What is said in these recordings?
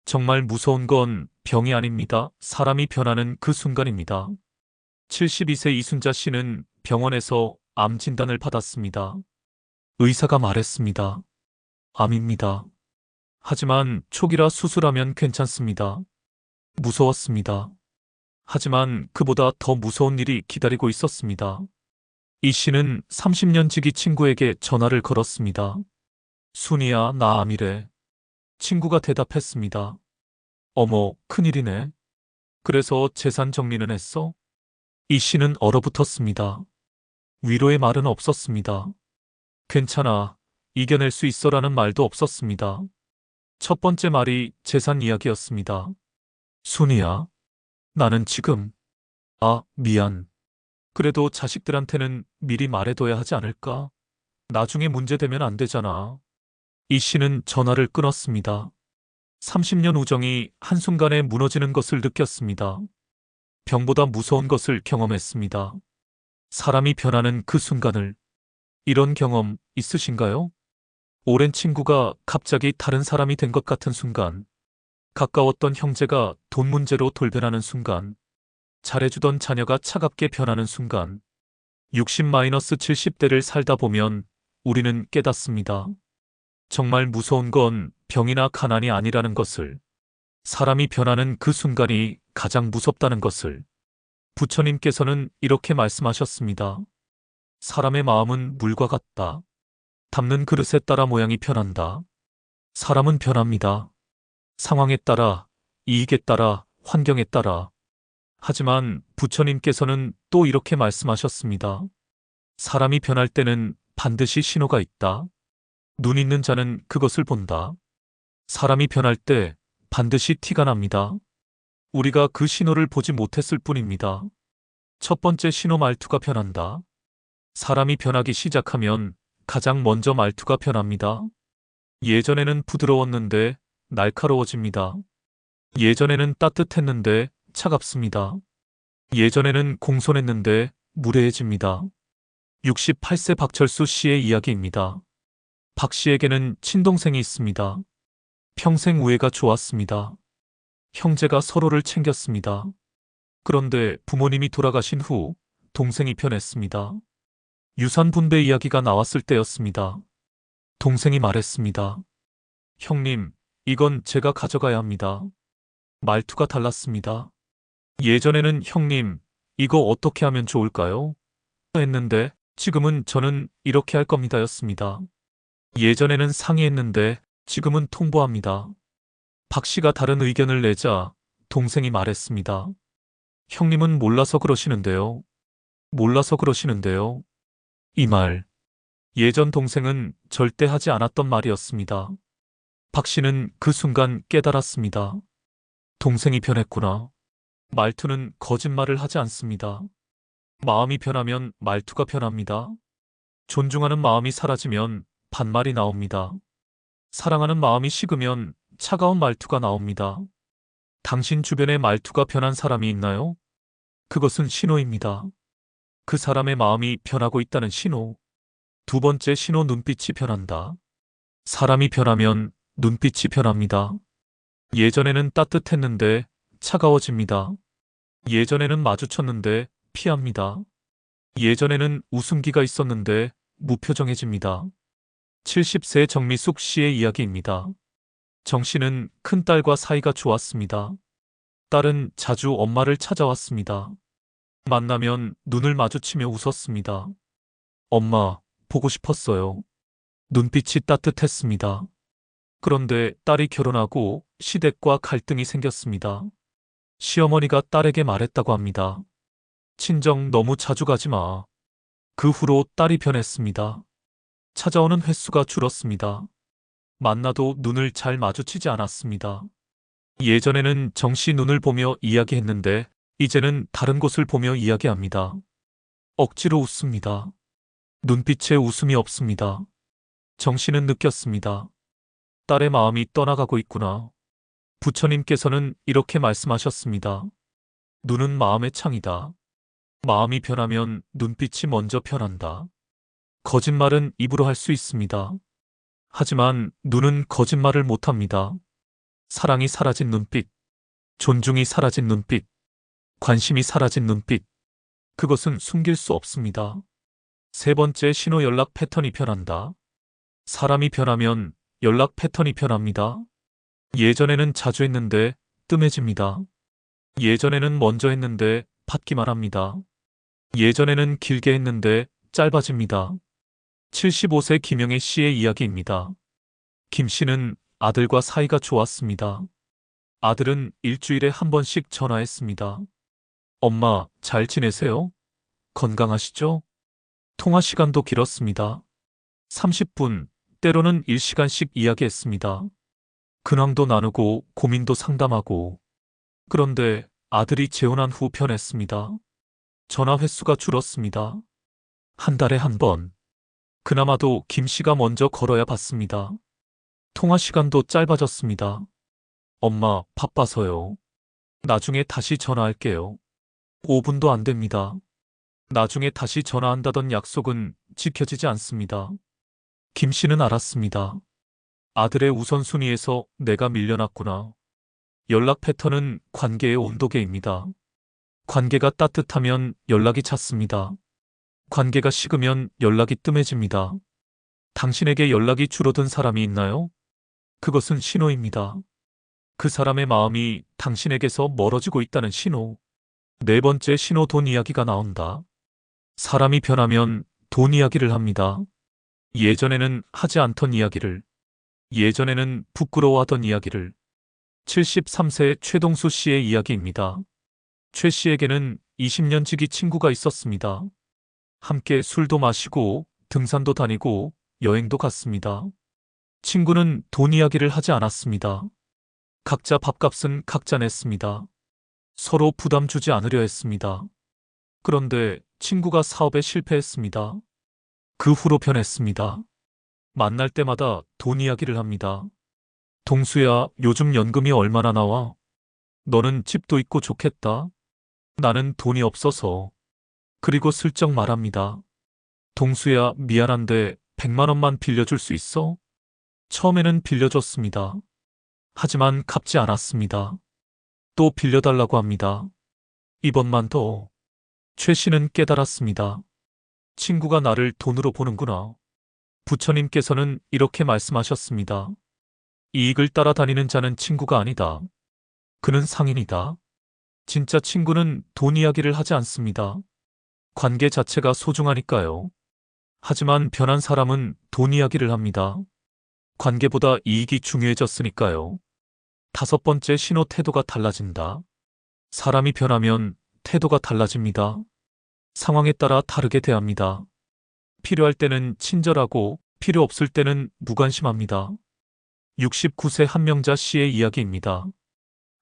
정말 무서운 건 병이 아닙니다. 사람이 변하는 그 순간입니다. 72세 이순자 씨는 병원에서 암 진단을 받았습니다. 의사가 말했습니다. 암입니다. 하지만 초기라 수술하면 괜찮습니다. 무서웠습니다. 하지만 그보다 더 무서운 일이 기다리고 있었습니다. 이 씨는 30년 지기 친구에게 전화를 걸었습니다. 순이야, 나 암이래. 친구가 대답했습니다. 어머, 큰일이네. 그래서 재산 정리는 했어? 이 씨는 얼어붙었습니다. 위로의 말은 없었습니다. 괜찮아, 이겨낼 수 있어라는 말도 없었습니다. 첫 번째 말이 재산 이야기였습니다. 순이야, 나는 지금, 미안. 그래도 자식들한테는 미리 말해둬야 하지 않을까? 나중에 문제되면 안 되잖아. 이 씨는 전화를 끊었습니다. 30년 우정이 한순간에 무너지는 것을 느꼈습니다. 병보다 무서운 것을 경험했습니다. 사람이 변하는 그 순간을. 이런 경험 있으신가요? 오랜 친구가 갑자기 다른 사람이 된 것 같은 순간. 가까웠던 형제가 돈 문제로 돌변하는 순간. 잘해주던 자녀가 차갑게 변하는 순간. 60-70대를 살다 보면 우리는 깨닫습니다. 정말 무서운 건 병이나 가난이 아니라는 것을. 사람이 변하는 그 순간이 가장 무섭다는 것을. 부처님께서는 이렇게 말씀하셨습니다. 사람의 마음은 물과 같다. 담는 그릇에 따라 모양이 변한다. 사람은 변합니다. 상황에 따라, 이익에 따라, 환경에 따라. 하지만 부처님께서는 또 이렇게 말씀하셨습니다. 사람이 변할 때는 반드시 신호가 있다. 눈 있는 자는 그것을 본다. 사람이 변할 때 반드시 티가 납니다. 우리가 그 신호를 보지 못했을 뿐입니다. 첫 번째 신호 말투가 변한다. 사람이 변하기 시작하면 가장 먼저 말투가 변합니다. 예전에는 부드러웠는데 날카로워집니다. 예전에는 따뜻했는데 차갑습니다. 예전에는 공손했는데 무례해집니다. 68세 박철수 씨의 이야기입니다. 박 씨에게는 친동생이 있습니다. 평생 우애가 좋았습니다. 형제가 서로를 챙겼습니다. 그런데 부모님이 돌아가신 후 동생이 변했습니다. 유산 분배 이야기가 나왔을 때였습니다. 동생이 말했습니다. 형님, 이건 제가 가져가야 합니다. 말투가 달랐습니다. 예전에는 형님, 이거 어떻게 하면 좋을까요? 했는데 지금은 저는 이렇게 할 겁니다였습니다. 예전에는 상의했는데 지금은 통보합니다. 박 씨가 다른 의견을 내자 동생이 말했습니다. 형님은 몰라서 그러시는데요. 몰라서 그러시는데요. 이 말. 예전 동생은 절대 하지 않았던 말이었습니다. 박 씨는 그 순간 깨달았습니다. 동생이 변했구나. 말투는 거짓말을 하지 않습니다. 마음이 변하면 말투가 변합니다. 존중하는 마음이 사라지면 반말이 나옵니다. 사랑하는 마음이 식으면 차가운 말투가 나옵니다. 당신 주변에 말투가 변한 사람이 있나요? 그것은 신호입니다. 그 사람의 마음이 변하고 있다는 신호. 두 번째 신호 눈빛이 변한다. 사람이 변하면 눈빛이 변합니다. 예전에는 따뜻했는데 차가워집니다. 예전에는 마주쳤는데 피합니다. 예전에는 웃음기가 있었는데 무표정해집니다. 70세 정미숙 씨의 이야기입니다. 정 씨는 큰딸과 사이가 좋았습니다. 딸은 자주 엄마를 찾아왔습니다. 만나면 눈을 마주치며 웃었습니다. 엄마, 보고 싶었어요. 눈빛이 따뜻했습니다. 그런데 딸이 결혼하고 시댁과 갈등이 생겼습니다. 시어머니가 딸에게 말했다고 합니다. 친정 너무 자주 가지 마. 그 후로 딸이 변했습니다. 찾아오는 횟수가 줄었습니다. 만나도 눈을 잘 마주치지 않았습니다. 예전에는 정씨 눈을 보며 이야기했는데 이제는 다른 곳을 보며 이야기합니다. 억지로 웃습니다. 눈빛에 웃음이 없습니다. 정씨는 느꼈습니다. 딸의 마음이 떠나가고 있구나. 부처님께서는 이렇게 말씀하셨습니다. 눈은 마음의 창이다. 마음이 변하면 눈빛이 먼저 변한다. 거짓말은 입으로 할 수 있습니다. 하지만 눈은 거짓말을 못합니다. 사랑이 사라진 눈빛, 존중이 사라진 눈빛, 관심이 사라진 눈빛. 그것은 숨길 수 없습니다. 세 번째, 신호 연락 패턴이 변한다. 사람이 변하면 연락 패턴이 변합니다. 예전에는 자주 했는데 뜸해집니다. 예전에는 먼저 했는데 받기만 합니다. 예전에는 길게 했는데 짧아집니다. 75세 김영애 씨의 이야기입니다. 김 씨는 아들과 사이가 좋았습니다. 아들은 일주일에 한 번씩 전화했습니다. 엄마, 잘 지내세요? 건강하시죠? 통화 시간도 길었습니다. 30분, 때로는 1시간씩 이야기했습니다. 근황도 나누고 고민도 상담하고. 그런데 아들이 재혼한 후 변했습니다. 전화 횟수가 줄었습니다. 한 달에 한 번. 그나마도 김 씨가 먼저 걸어야 받습니다. 통화 시간도 짧아졌습니다. 엄마, 바빠서요. 나중에 다시 전화할게요. 5분도 안 됩니다. 나중에 다시 전화한다던 약속은 지켜지지 않습니다. 김 씨는 알았습니다. 아들의 우선순위에서 내가 밀려났구나. 연락 패턴은 관계의 온도계입니다. 관계가 따뜻하면 연락이 잦습니다. 관계가 식으면 연락이 뜸해집니다. 당신에게 연락이 줄어든 사람이 있나요? 그것은 신호입니다. 그 사람의 마음이 당신에게서 멀어지고 있다는 신호. 네 번째, 신호, 돈 이야기가 나온다. 사람이 변하면 돈 이야기를 합니다. 예전에는 하지 않던 이야기를, 예전에는 부끄러워하던 이야기를. 73세 최동수 씨의 이야기입니다. 최 씨에게는 20년 지기 친구가 있었습니다. 함께 술도 마시고 등산도 다니고 여행도 갔습니다. 친구는 돈 이야기를 하지 않았습니다. 각자 밥값은 각자 냈습니다. 서로 부담 주지 않으려 했습니다. 그런데 친구가 사업에 실패했습니다. 그 후로 변했습니다. 만날 때마다 돈 이야기를 합니다. 동수야, 요즘 연금이 얼마나 나와? 너는 집도 있고 좋겠다. 나는 돈이 없어서. 그리고 슬쩍 말합니다. 동수야, 미안한데 100만 원만 빌려줄 수 있어? 처음에는 빌려줬습니다. 하지만 갚지 않았습니다. 또 빌려달라고 합니다. 이번만 더. 최 씨는 깨달았습니다. 친구가 나를 돈으로 보는구나. 부처님께서는 이렇게 말씀하셨습니다. 이익을 따라다니는 자는 친구가 아니다. 그는 상인이다. 진짜 친구는 돈 이야기를 하지 않습니다. 관계 자체가 소중하니까요. 하지만 변한 사람은 돈 이야기를 합니다. 관계보다 이익이 중요해졌으니까요. 다섯 번째, 신호, 태도가 달라진다. 사람이 변하면 태도가 달라집니다. 상황에 따라 다르게 대합니다. 필요할 때는 친절하고 필요 없을 때는 무관심합니다. 69세 한명자 씨의 이야기입니다.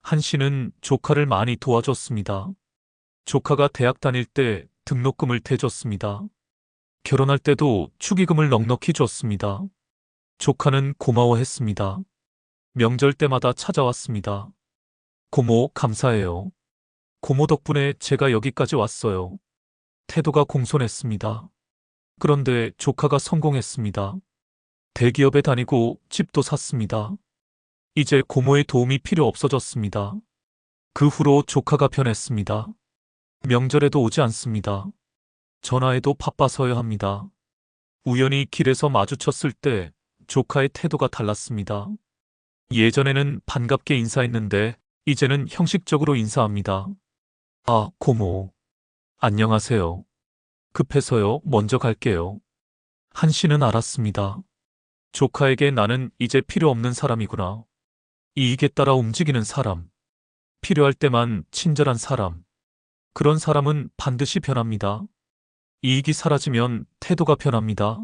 한 씨는 조카를 많이 도와줬습니다. 조카가 대학 다닐 때 등록금을 대줬습니다. 결혼할 때도 축의금을 넉넉히 줬습니다. 조카는 고마워했습니다. 명절 때마다 찾아왔습니다. 고모, 감사해요. 고모 덕분에 제가 여기까지 왔어요. 태도가 공손했습니다. 그런데 조카가 성공했습니다. 대기업에 다니고 집도 샀습니다. 이제 고모의 도움이 필요 없어졌습니다. 그 후로 조카가 변했습니다. 명절에도 오지 않습니다. 전화해도 바빠서야 합니다. 우연히 길에서 마주쳤을 때 조카의 태도가 달랐습니다. 예전에는 반갑게 인사했는데 이제는 형식적으로 인사합니다. 아, 고모. 안녕하세요. 급해서요. 먼저 갈게요. 한 씨는 알았습니다. 조카에게 나는 이제 필요 없는 사람이구나. 이익에 따라 움직이는 사람. 필요할 때만 친절한 사람. 그런 사람은 반드시 변합니다. 이익이 사라지면 태도가 변합니다.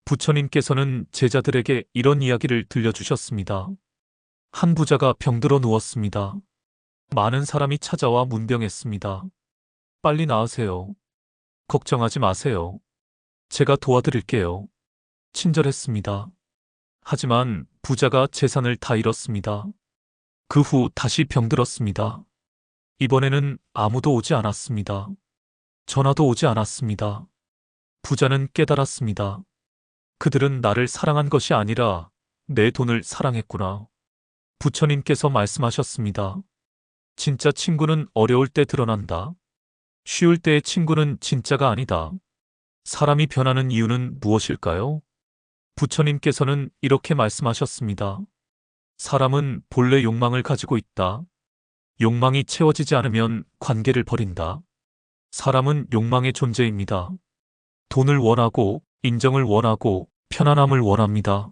부처님께서는 제자들에게 이런 이야기를 들려주셨습니다. 한 부자가 병들어 누웠습니다. 많은 사람이 찾아와 문병했습니다. 빨리 나으세요. 걱정하지 마세요. 제가 도와드릴게요. 친절했습니다. 하지만 부자가 재산을 다 잃었습니다. 그 후 다시 병들었습니다. 이번에는 아무도 오지 않았습니다. 전화도 오지 않았습니다. 부자는 깨달았습니다. 그들은 나를 사랑한 것이 아니라 내 돈을 사랑했구나. 부처님께서 말씀하셨습니다. 진짜 친구는 어려울 때 드러난다. 쉬울 때의 친구는 진짜가 아니다. 사람이 변하는 이유는 무엇일까요? 부처님께서는 이렇게 말씀하셨습니다. 사람은 본래 욕망을 가지고 있다. 욕망이 채워지지 않으면 관계를 버린다. 사람은 욕망의 존재입니다. 돈을 원하고, 인정을 원하고, 편안함을 원합니다.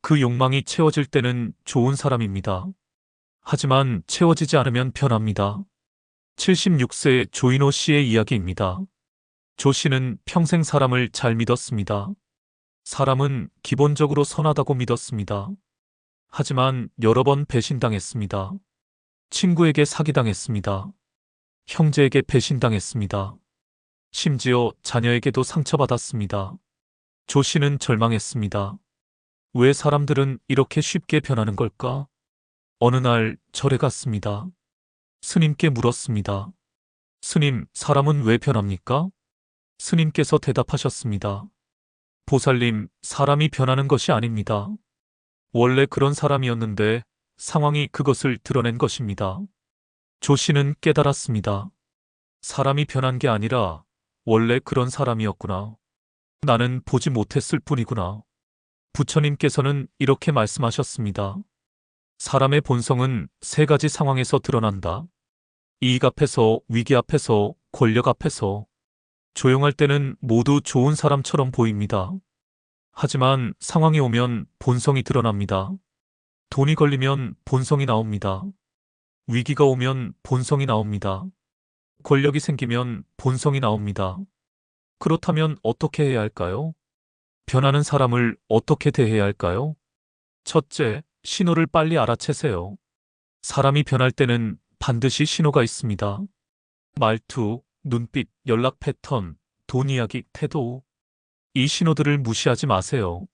그 욕망이 채워질 때는 좋은 사람입니다. 하지만 채워지지 않으면 변합니다. 76세 조인호 씨의 이야기입니다. 조 씨는 평생 사람을 잘 믿었습니다. 사람은 기본적으로 선하다고 믿었습니다. 하지만 여러 번 배신당했습니다. 친구에게 사기당했습니다. 형제에게 배신당했습니다. 심지어 자녀에게도 상처받았습니다. 조 씨는 절망했습니다. 왜 사람들은 이렇게 쉽게 변하는 걸까? 어느 날 절에 갔습니다. 스님께 물었습니다. 스님, 사람은 왜 변합니까? 스님께서 대답하셨습니다. 보살님, 사람이 변하는 것이 아닙니다. 원래 그런 사람이었는데 상황이 그것을 드러낸 것입니다. 조 씨는 깨달았습니다. 사람이 변한 게 아니라 원래 그런 사람이었구나. 나는 보지 못했을 뿐이구나. 부처님께서는 이렇게 말씀하셨습니다. 사람의 본성은 세 가지 상황에서 드러난다. 이익 앞에서, 위기 앞에서, 권력 앞에서. 조용할 때는 모두 좋은 사람처럼 보입니다. 하지만 상황이 오면 본성이 드러납니다. 돈이 걸리면 본성이 나옵니다. 위기가 오면 본성이 나옵니다. 권력이 생기면 본성이 나옵니다. 그렇다면 어떻게 해야 할까요? 변하는 사람을 어떻게 대해야 할까요? 첫째, 신호를 빨리 알아채세요. 사람이 변할 때는 반드시 신호가 있습니다. 말투, 눈빛, 연락 패턴, 돈 이야기, 태도. 이 신호들을 무시하지 마세요.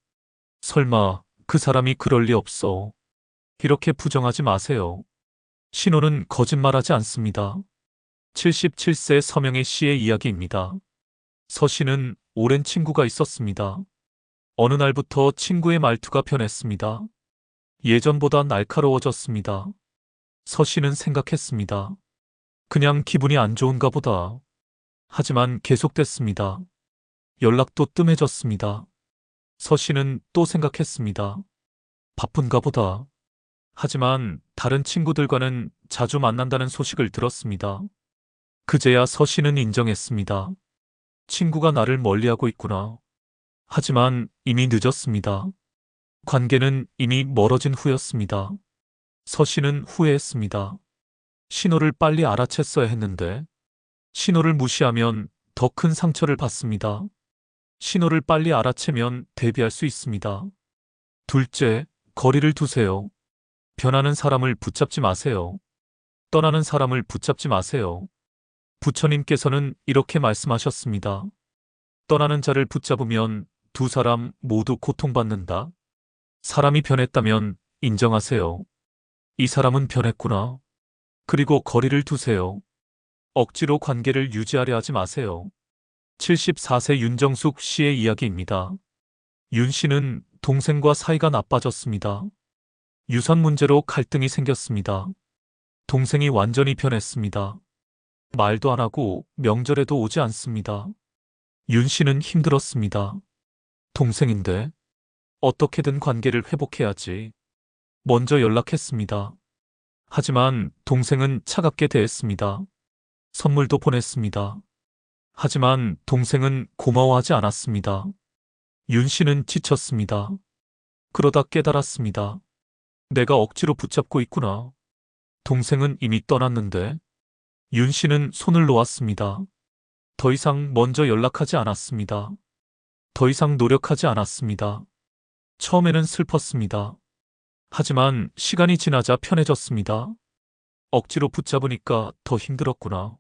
설마 그 사람이 그럴 리 없어. 이렇게 부정하지 마세요. 신호는 거짓말하지 않습니다. 77세 서명의 씨의 이야기입니다. 서 씨는 오랜 친구가 있었습니다. 어느 날부터 친구의 말투가 변했습니다. 예전보다 날카로워졌습니다. 서 씨는 생각했습니다. 그냥 기분이 안 좋은가 보다. 하지만 계속됐습니다. 연락도 뜸해졌습니다. 서 씨는 또 생각했습니다. 바쁜가 보다. 하지만 다른 친구들과는 자주 만난다는 소식을 들었습니다. 그제야 서 씨는 인정했습니다. 친구가 나를 멀리하고 있구나. 하지만 이미 늦었습니다. 관계는 이미 멀어진 후였습니다. 서 씨는 후회했습니다. 신호를 빨리 알아챘어야 했는데, 신호를 무시하면 더 큰 상처를 받습니다. 신호를 빨리 알아채면 대비할 수 있습니다. 둘째, 거리를 두세요. 변하는 사람을 붙잡지 마세요. 떠나는 사람을 붙잡지 마세요. 부처님께서는 이렇게 말씀하셨습니다. 떠나는 자를 붙잡으면 두 사람 모두 고통받는다. 사람이 변했다면 인정하세요. 이 사람은 변했구나. 그리고 거리를 두세요. 억지로 관계를 유지하려 하지 마세요. 74세 윤정숙 씨의 이야기입니다. 윤 씨는 동생과 사이가 나빠졌습니다. 유산 문제로 갈등이 생겼습니다. 동생이 완전히 변했습니다. 말도 안 하고 명절에도 오지 않습니다. 윤 씨는 힘들었습니다. 동생인데 어떻게든 관계를 회복해야지. 먼저 연락했습니다. 하지만 동생은 차갑게 대했습니다. 선물도 보냈습니다. 하지만 동생은 고마워하지 않았습니다. 윤 씨는 지쳤습니다. 그러다 깨달았습니다. 내가 억지로 붙잡고 있구나. 동생은 이미 떠났는데. 윤 씨는 손을 놓았습니다. 더 이상 먼저 연락하지 않았습니다. 더 이상 노력하지 않았습니다. 처음에는 슬펐습니다. 하지만 시간이 지나자 편해졌습니다. 억지로 붙잡으니까 더 힘들었구나.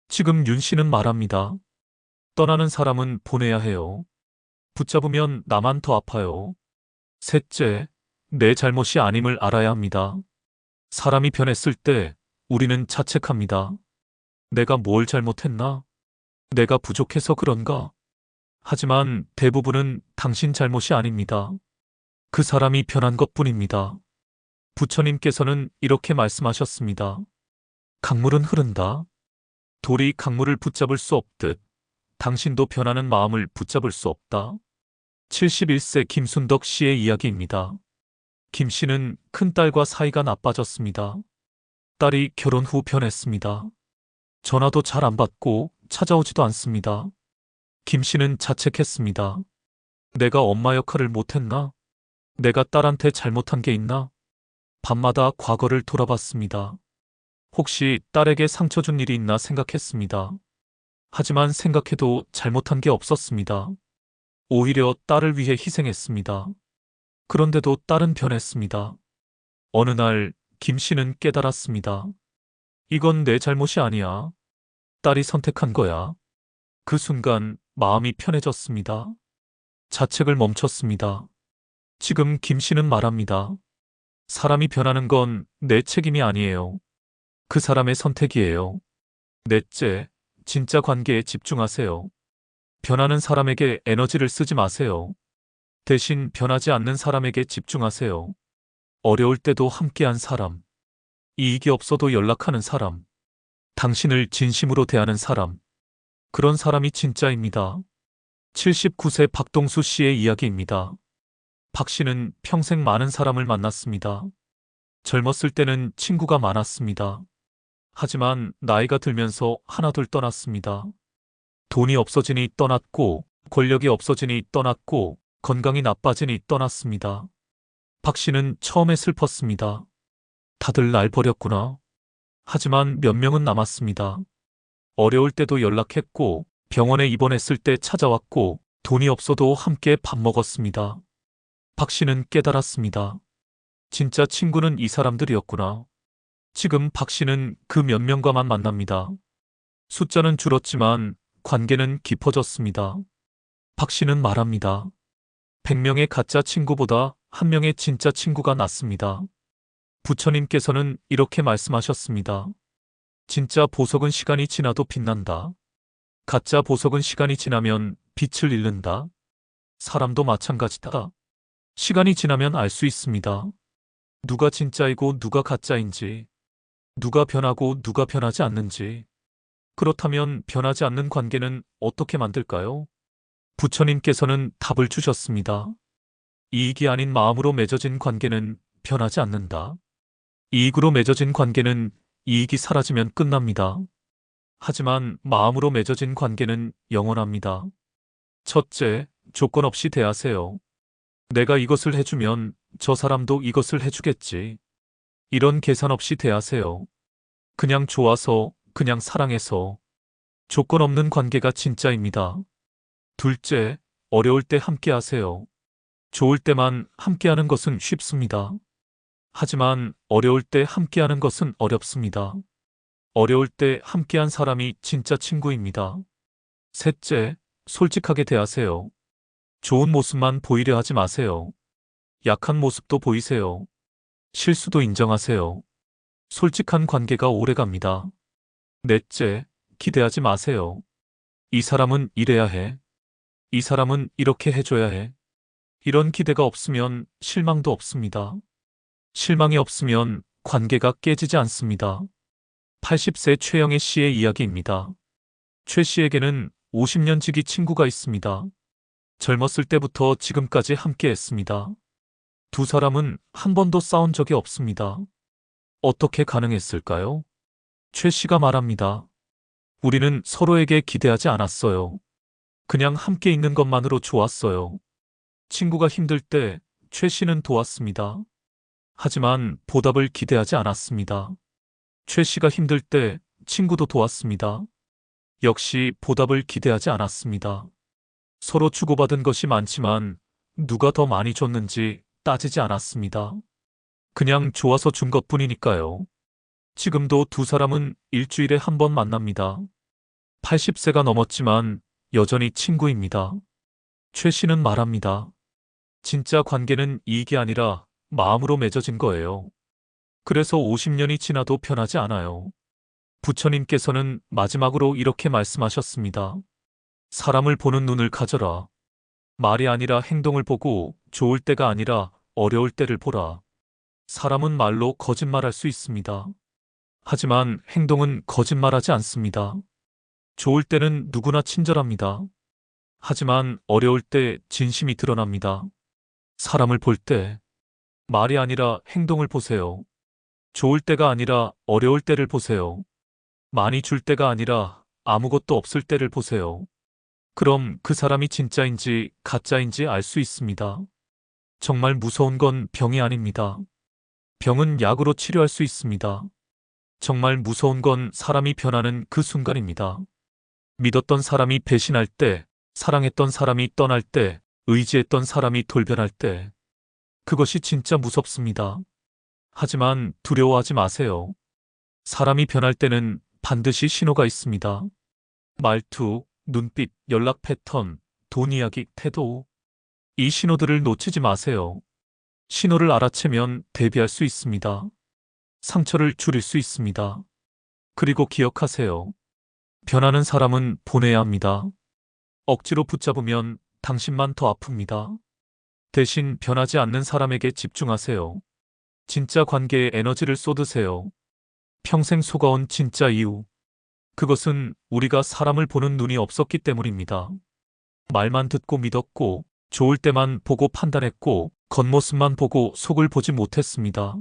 지금 윤 씨는 말합니다. 떠나는 사람은 보내야 해요. 붙잡으면 나만 더 아파요. 셋째, 내 잘못이 아님을 알아야 합니다. 사람이 변했을 때 우리는 자책합니다. 내가 뭘 잘못했나? 내가 부족해서 그런가? 하지만 대부분은 당신 잘못이 아닙니다. 그 사람이 변한 것뿐입니다. 부처님께서는 이렇게 말씀하셨습니다. 강물은 흐른다. 돌이 강물을 붙잡을 수 없듯 당신도 변하는 마음을 붙잡을 수 없다. 71세 김순덕 씨의 이야기입니다. 김 씨는 큰딸과 사이가 나빠졌습니다. 딸이 결혼 후 변했습니다. 전화도 잘 안 받고 찾아오지도 않습니다. 김 씨는 자책했습니다. 내가 엄마 역할을 못했나? 내가 딸한테 잘못한 게 있나? 밤마다 과거를 돌아봤습니다. 혹시 딸에게 상처 준 일이 있나 생각했습니다. 하지만 생각해도 잘못한 게 없었습니다. 오히려 딸을 위해 희생했습니다. 그런데도 딸은 변했습니다. 어느 날 김 씨는 깨달았습니다. 이건 내 잘못이 아니야. 딸이 선택한 거야. 그 순간 마음이 편해졌습니다. 자책을 멈췄습니다. 지금 김 씨는 말합니다. 사람이 변하는 건 내 책임이 아니에요. 그 사람의 선택이에요. 넷째, 진짜 관계에 집중하세요. 변하는 사람에게 에너지를 쓰지 마세요. 대신 변하지 않는 사람에게 집중하세요. 어려울 때도 함께한 사람, 이익이 없어도 연락하는 사람, 당신을 진심으로 대하는 사람, 그런 사람이 진짜입니다. 79세 박동수 씨의 이야기입니다. 박 씨는 평생 많은 사람을 만났습니다. 젊었을 때는 친구가 많았습니다. 하지만 나이가 들면서 하나둘 떠났습니다. 돈이 없어지니 떠났고, 권력이 없어지니 떠났고, 건강이 나빠지니 떠났습니다. 박 씨는 처음에 슬펐습니다. 다들 날 버렸구나. 하지만 몇 명은 남았습니다. 어려울 때도 연락했고, 병원에 입원했을 때 찾아왔고, 돈이 없어도 함께 밥 먹었습니다. 박 씨는 깨달았습니다. 진짜 친구는 이 사람들이었구나. 지금 박 씨는 그 몇 명과만 만납니다. 숫자는 줄었지만 관계는 깊어졌습니다. 박 씨는 말합니다. 100명의 가짜 친구보다 1명의 진짜 친구가 낫습니다. 부처님께서는 이렇게 말씀하셨습니다. 진짜 보석은 시간이 지나도 빛난다. 가짜 보석은 시간이 지나면 빛을 잃는다. 사람도 마찬가지다. 시간이 지나면 알 수 있습니다. 누가 진짜이고 누가 가짜인지, 누가 변하고 누가 변하지 않는지. 그렇다면 변하지 않는 관계는 어떻게 만들까요? 부처님께서는 답을 주셨습니다. 이익이 아닌 마음으로 맺어진 관계는 변하지 않는다. 이익으로 맺어진 관계는 이익이 사라지면 끝납니다. 하지만 마음으로 맺어진 관계는 영원합니다. 첫째, 조건 없이 대하세요. 내가 이것을 해주면 저 사람도 이것을 해주겠지. 이런 계산 없이 대하세요. 그냥 좋아서, 그냥 사랑해서. 조건 없는 관계가 진짜입니다. 둘째, 어려울 때 함께 하세요. 좋을 때만 함께하는 것은 쉽습니다. 하지만 어려울 때 함께하는 것은 어렵습니다. 어려울 때 함께한 사람이 진짜 친구입니다. 셋째, 솔직하게 대하세요. 좋은 모습만 보이려 하지 마세요. 약한 모습도 보이세요. 실수도 인정하세요. 솔직한 관계가 오래갑니다. 넷째, 기대하지 마세요. 이 사람은 이래야 해. 이 사람은 이렇게 해줘야 해. 이런 기대가 없으면 실망도 없습니다. 실망이 없으면 관계가 깨지지 않습니다. 80세 최영애 씨의 이야기입니다. 최 씨에게는 50년 지기 친구가 있습니다. 젊었을 때부터 지금까지 함께 했습니다. 두 사람은 한 번도 싸운 적이 없습니다. 어떻게 가능했을까요? 최 씨가 말합니다. 우리는 서로에게 기대하지 않았어요. 그냥 함께 있는 것만으로 좋았어요. 친구가 힘들 때 최 씨는 도왔습니다. 하지만 보답을 기대하지 않았습니다. 최 씨가 힘들 때 친구도 도왔습니다. 역시 보답을 기대하지 않았습니다. 서로 주고받은 것이 많지만 누가 더 많이 줬는지 따지지 않았습니다. 그냥 좋아서 준 것뿐이니까요. 지금도 두 사람은 일주일에 한 번 만납니다. 80세가 넘었지만 여전히 친구입니다. 최 씨는 말합니다. 진짜 관계는 이익이 아니라 마음으로 맺어진 거예요. 그래서 50년이 지나도 변하지 않아요. 부처님께서는 마지막으로 이렇게 말씀하셨습니다. 사람을 보는 눈을 가져라. 말이 아니라 행동을 보고 좋을 때가 아니라 어려울 때를 보라. 사람은 말로 거짓말할 수 있습니다. 하지만 행동은 거짓말하지 않습니다. 좋을 때는 누구나 친절합니다. 하지만 어려울 때 진심이 드러납니다. 사람을 볼 때 말이 아니라 행동을 보세요. 좋을 때가 아니라 어려울 때를 보세요. 많이 줄 때가 아니라 아무것도 없을 때를 보세요. 그럼 그 사람이 진짜인지 가짜인지 알 수 있습니다. 정말 무서운 건 병이 아닙니다. 병은 약으로 치료할 수 있습니다. 정말 무서운 건 사람이 변하는 그 순간입니다. 믿었던 사람이 배신할 때, 사랑했던 사람이 떠날 때, 의지했던 사람이 돌변할 때, 그것이 진짜 무섭습니다. 하지만 두려워하지 마세요. 사람이 변할 때는 반드시 신호가 있습니다. 말투, 눈빛, 연락 패턴, 돈 이야기, 태도. 이 신호들을 놓치지 마세요. 신호를 알아채면 대비할 수 있습니다. 상처를 줄일 수 있습니다. 그리고 기억하세요. 변하는 사람은 보내야 합니다. 억지로 붙잡으면 당신만 더 아픕니다. 대신 변하지 않는 사람에게 집중하세요. 진짜 관계에 에너지를 쏟으세요. 평생 속아온 진짜 이유. 그것은 우리가 사람을 보는 눈이 없었기 때문입니다. 말만 듣고 믿었고, 좋을 때만 보고 판단했고, 겉모습만 보고 속을 보지 못했습니다.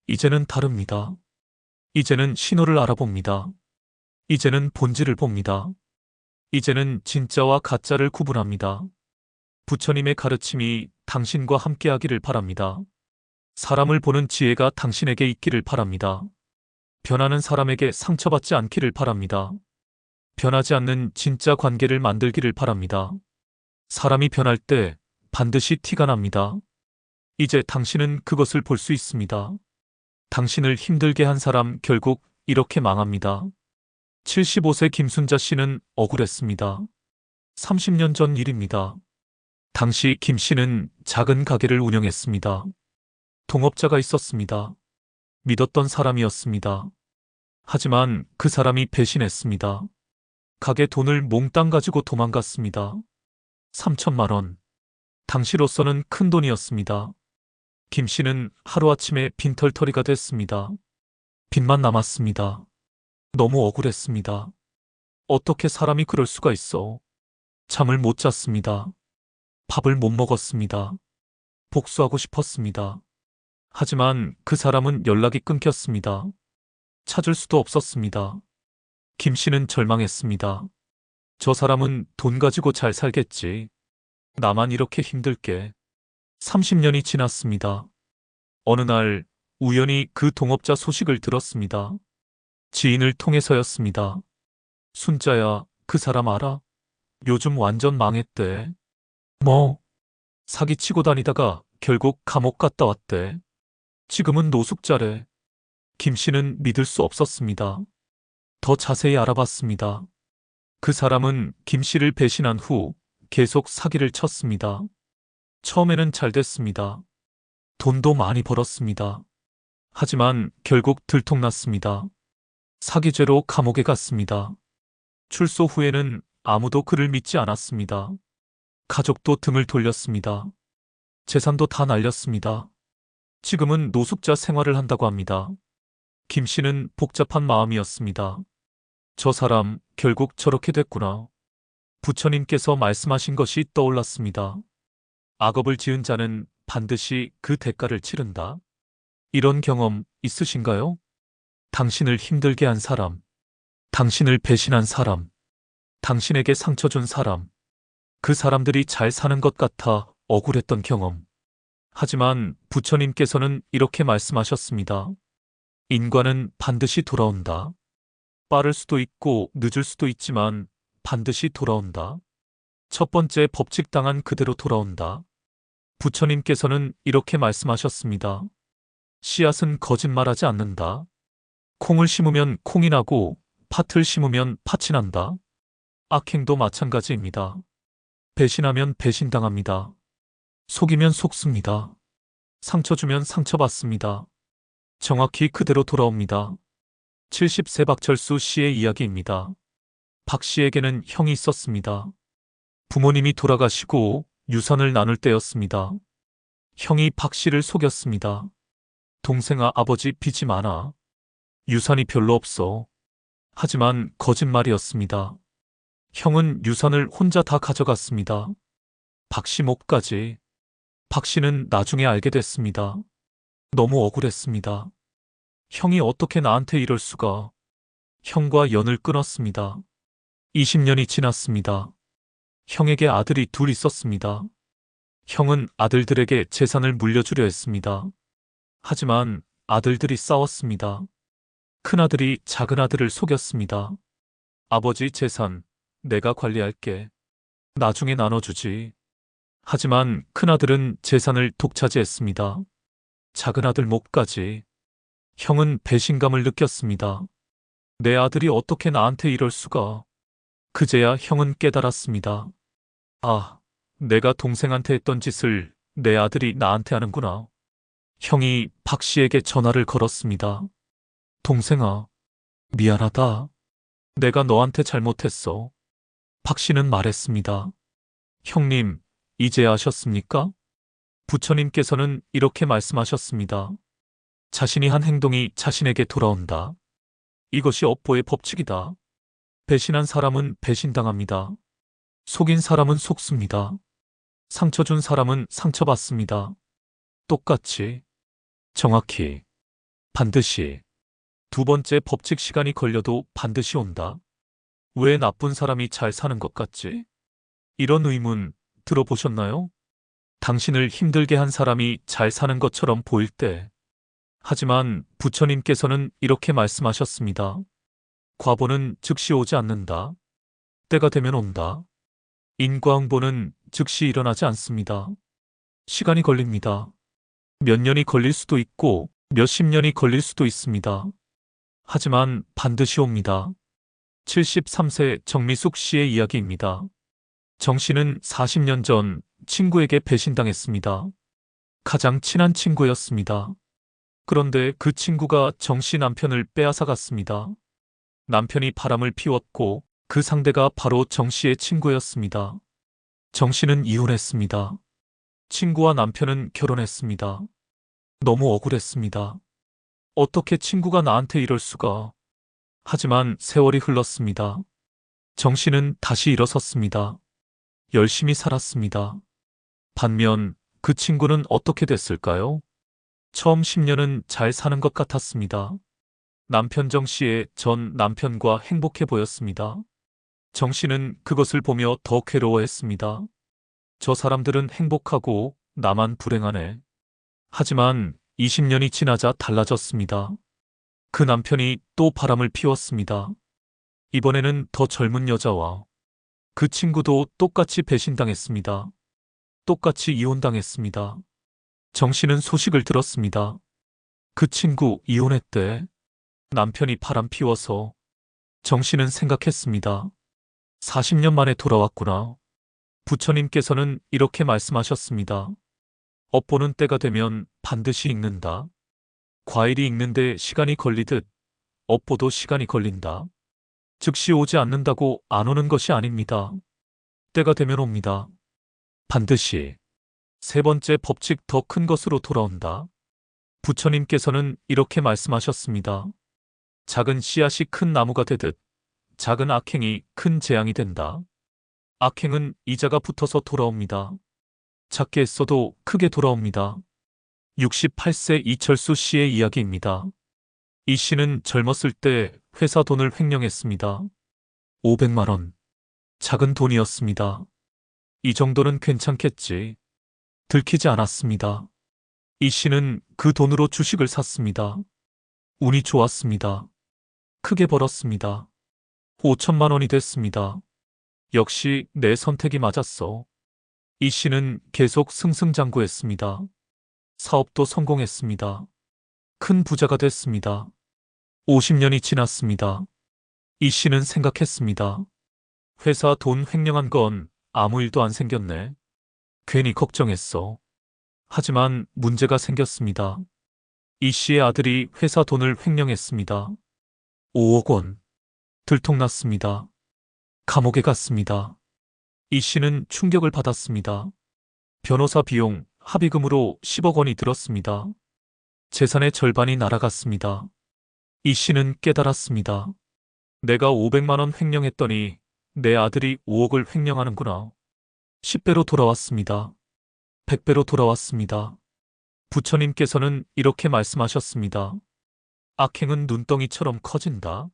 이제는 다릅니다. 이제는 신호를 알아봅니다. 이제는 본질을 봅니다. 이제는 진짜와 가짜를 구분합니다. 부처님의 가르침이 당신과 함께하기를 바랍니다. 사람을 보는 지혜가 당신에게 있기를 바랍니다. 변하는 사람에게 상처받지 않기를 바랍니다. 변하지 않는 진짜 관계를 만들기를 바랍니다. 사람이 변할 때 반드시 티가 납니다. 이제 당신은 그것을 볼 수 있습니다. 당신을 힘들게 한 사람 결국 이렇게 망합니다. 75세 김순자 씨는 억울했습니다. 30년 전 일입니다. 당시 김 씨는 작은 가게를 운영했습니다. 동업자가 있었습니다. 믿었던 사람이었습니다. 하지만 그 사람이 배신했습니다. 가게 돈을 몽땅 가지고 도망갔습니다. 3천만 원. 당시로서는 큰 돈이었습니다. 김 씨는 하루아침에 빈털터리가 됐습니다. 빚만 남았습니다. 너무 억울했습니다. 어떻게 사람이 그럴 수가 있어. 잠을 못 잤습니다. 밥을 못 먹었습니다. 복수하고 싶었습니다. 하지만 그 사람은 연락이 끊겼습니다. 찾을 수도 없었습니다. 김 씨는 절망했습니다. 저 사람은 돈 가지고 잘 살겠지. 나만 이렇게 힘들게. 30년이 지났습니다. 어느 날 우연히 그 동업자 소식을 들었습니다. 지인을 통해서였습니다. 순자야, 그 사람 알아? 요즘 완전 망했대. 뭐? 사기치고 다니다가 결국 감옥 갔다 왔대. 지금은 노숙자래. 김 씨는 믿을 수 없었습니다. 더 자세히 알아봤습니다. 그 사람은 김 씨를 배신한 후 계속 사기를 쳤습니다. 처음에는 잘 됐습니다. 돈도 많이 벌었습니다. 하지만 결국 들통났습니다. 사기죄로 감옥에 갔습니다. 출소 후에는 아무도 그를 믿지 않았습니다. 가족도 등을 돌렸습니다. 재산도 다 날렸습니다. 지금은 노숙자 생활을 한다고 합니다. 김 씨는 복잡한 마음이었습니다. 저 사람 결국 저렇게 됐구나. 부처님께서 말씀하신 것이 떠올랐습니다. 악업을 지은 자는 반드시 그 대가를 치른다. 이런 경험 있으신가요? 당신을 힘들게 한 사람, 당신을 배신한 사람, 당신에게 상처 준 사람, 그 사람들이 잘 사는 것 같아 억울했던 경험. 하지만 부처님께서는 이렇게 말씀하셨습니다. 인과는 반드시 돌아온다. 빠를 수도 있고 늦을 수도 있지만 반드시 돌아온다. 첫 번째 법칙 당한 그대로 돌아온다. 부처님께서는 이렇게 말씀하셨습니다. 씨앗은 거짓말하지 않는다. 콩을 심으면 콩이 나고 팥을 심으면 팥이 난다. 악행도 마찬가지입니다. 배신하면 배신당합니다. 속이면 속습니다. 상처 주면 상처받습니다. 정확히 그대로 돌아옵니다. 70세 박철수 씨의 이야기입니다. 박 씨에게는 형이 있었습니다. 부모님이 돌아가시고 유산을 나눌 때였습니다. 형이 박 씨를 속였습니다. 동생아, 아버지 빚이 많아. 유산이 별로 없어. 하지만 거짓말이었습니다. 형은 유산을 혼자 다 가져갔습니다. 박 씨 몫까지. 박 씨는 나중에 알게 됐습니다. 너무 억울했습니다. 형이 어떻게 나한테 이럴 수가. 형과 연을 끊었습니다. 20년이 지났습니다. 형에게 아들이 둘 있었습니다. 형은 아들들에게 재산을 물려주려 했습니다. 하지만 아들들이 싸웠습니다. 큰아들이 작은아들을 속였습니다. 아버지 재산 내가 관리할게. 나중에 나눠주지. 하지만 큰아들은 재산을 독차지했습니다. 작은아들 몫까지. 형은 배신감을 느꼈습니다. 내 아들이 어떻게 나한테 이럴 수가. 그제야 형은 깨달았습니다. 아, 내가 동생한테 했던 짓을 내 아들이 나한테 하는구나. 형이 박 씨에게 전화를 걸었습니다. 동생아, 미안하다. 내가 너한테 잘못했어. 박 씨는 말했습니다. 형님, 이제 아셨습니까? 부처님께서는 이렇게 말씀하셨습니다. 자신이 한 행동이 자신에게 돌아온다. 이것이 업보의 법칙이다. 배신한 사람은 배신당합니다. 속인 사람은 속습니다. 상처 준 사람은 상처받습니다. 똑같이, 정확히, 반드시. 두 번째 법칙 시간이 걸려도 반드시 온다. 왜 나쁜 사람이 잘 사는 것 같지? 이런 의문 들어보셨나요? 당신을 힘들게 한 사람이 잘 사는 것처럼 보일 때. 하지만 부처님께서는 이렇게 말씀하셨습니다. 과보는 즉시 오지 않는다. 때가 되면 온다. 인과응보는 즉시 일어나지 않습니다. 시간이 걸립니다. 몇 년이 걸릴 수도 있고 몇십 년이 걸릴 수도 있습니다. 하지만 반드시 옵니다. 73세 정미숙 씨의 이야기입니다. 정 씨는 40년 전 친구에게 배신당했습니다. 가장 친한 친구였습니다. 그런데 그 친구가 정 씨 남편을 빼앗아갔습니다. 남편이 바람을 피웠고 그 상대가 바로 정 씨의 친구였습니다. 정 씨는 이혼했습니다. 친구와 남편은 결혼했습니다. 너무 억울했습니다. 어떻게 친구가 나한테 이럴 수가. 하지만 세월이 흘렀습니다. 정 씨는 다시 일어섰습니다. 열심히 살았습니다. 반면 그 친구는 어떻게 됐을까요? 처음 10년은 잘 사는 것 같았습니다. 남편 정 씨의 전 남편과 행복해 보였습니다. 정 씨는 그것을 보며 더 괴로워했습니다. 저 사람들은 행복하고 나만 불행하네. 하지만 20년이 지나자 달라졌습니다. 그 남편이 또 바람을 피웠습니다. 이번에는 더 젊은 여자와 그 친구도 똑같이 배신당했습니다. 똑같이 이혼당했습니다. 정 씨는 소식을 들었습니다. 그 친구 이혼했대. 남편이 바람 피워서. 정 씨는 생각했습니다. 40년 만에 돌아왔구나. 부처님께서는 이렇게 말씀하셨습니다. 업보는 때가 되면 반드시 익는다. 과일이 익는데 시간이 걸리듯 업보도 시간이 걸린다. 즉시 오지 않는다고 안 오는 것이 아닙니다. 때가 되면 옵니다. 반드시. 세 번째 법칙 더 큰 것으로 돌아온다. 부처님께서는 이렇게 말씀하셨습니다. 작은 씨앗이 큰 나무가 되듯 작은 악행이 큰 재앙이 된다. 악행은 이자가 붙어서 돌아옵니다. 작게 했어도 크게 돌아옵니다. 68세 이철수 씨의 이야기입니다. 이 씨는 젊었을 때 회사 돈을 횡령했습니다. 500만 원. 작은 돈이었습니다. 이 정도는 괜찮겠지. 들키지 않았습니다. 이 씨는 그 돈으로 주식을 샀습니다. 운이 좋았습니다. 크게 벌었습니다. 5천만 원이 됐습니다. 역시 내 선택이 맞았어. 이 씨는 계속 승승장구했습니다. 사업도 성공했습니다. 큰 부자가 됐습니다. 50년이 지났습니다. 이 씨는 생각했습니다. 회사 돈 횡령한 건 아무 일도 안 생겼네. 괜히 걱정했어. 하지만 문제가 생겼습니다. 이 씨의 아들이 회사 돈을 횡령했습니다. 5억 원. 들통났습니다. 감옥에 갔습니다. 이 씨는 충격을 받았습니다. 변호사 비용, 합의금으로 10억 원이 들었습니다. 재산의 절반이 날아갔습니다. 이 씨는 깨달았습니다. 내가 500만 원 횡령했더니 내 아들이 5억을 횡령하는구나. 10배로 돌아왔습니다. 100배로 돌아왔습니다. 부처님께서는 이렇게 말씀하셨습니다. 악행은 눈덩이처럼 커진다.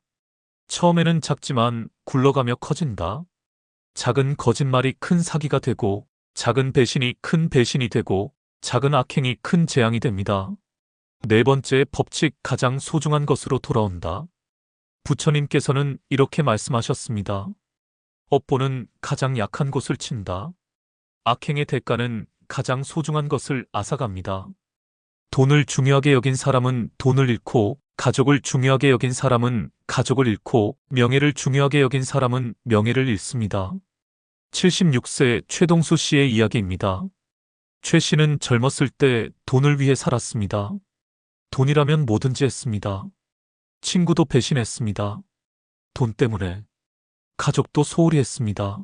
처음에는 작지만 굴러가며 커진다. 작은 거짓말이 큰 사기가 되고, 작은 배신이 큰 배신이 되고, 작은 악행이 큰 재앙이 됩니다. 네 번째 법칙, 가장 소중한 것으로 돌아온다. 부처님께서는 이렇게 말씀하셨습니다. 업보는 가장 약한 곳을 친다. 악행의 대가는 가장 소중한 것을 앗아갑니다. 돈을 중요하게 여긴 사람은 돈을 잃고, 가족을 중요하게 여긴 사람은 가족을 잃고, 명예를 중요하게 여긴 사람은 명예를 잃습니다. 76세 최동수 씨의 이야기입니다. 최 씨는 젊었을 때 돈을 위해 살았습니다. 돈이라면 뭐든지 했습니다. 친구도 배신했습니다. 돈 때문에. 가족도 소홀히 했습니다.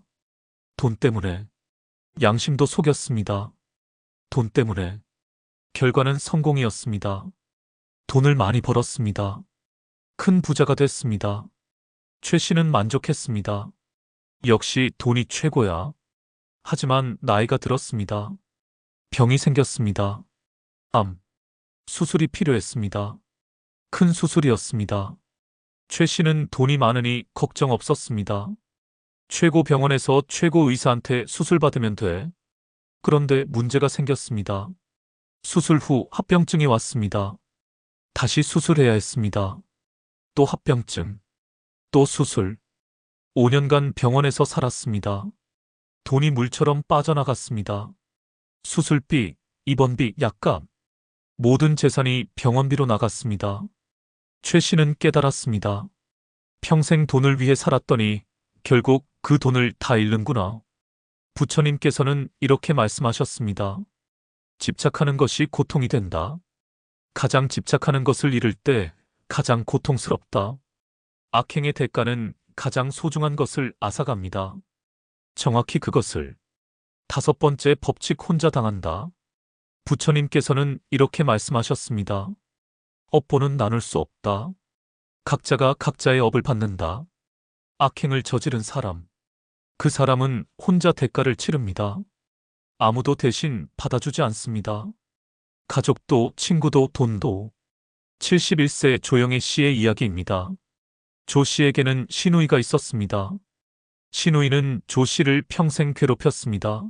돈 때문에. 양심도 속였습니다. 돈 때문에. 결과는 성공이었습니다. 돈을 많이 벌었습니다. 큰 부자가 됐습니다. 최 씨는 만족했습니다. 역시 돈이 최고야. 하지만 나이가 들었습니다. 병이 생겼습니다. 암. 수술이 필요했습니다. 큰 수술이었습니다. 최 씨는 돈이 많으니 걱정 없었습니다. 최고 병원에서 최고 의사한테 수술 받으면 돼. 그런데 문제가 생겼습니다. 수술 후 합병증이 왔습니다. 다시 수술해야 했습니다. 또 합병증. 또 수술. 5년간 병원에서 살았습니다. 돈이 물처럼 빠져나갔습니다. 수술비, 입원비, 약값. 모든 재산이 병원비로 나갔습니다. 최 씨는 깨달았습니다. 평생 돈을 위해 살았더니 결국 그 돈을 다 잃는구나. 부처님께서는 이렇게 말씀하셨습니다. 집착하는 것이 고통이 된다. 가장 집착하는 것을 잃을 때 가장 고통스럽다. 악행의 대가는 가장 소중한 것을 앗아갑니다. 정확히 그것을. 5번째 법칙, 혼자 당한다. 부처님께서는 이렇게 말씀하셨습니다. 업보는 나눌 수 없다. 각자가 각자의 업을 받는다. 악행을 저지른 사람. 그 사람은 혼자 대가를 치릅니다. 아무도 대신 받아주지 않습니다. 가족도, 친구도, 돈도. 71세 조영애 씨의 이야기입니다. 조 씨에게는 시누이가 있었습니다. 시누이는 조 씨를 평생 괴롭혔습니다.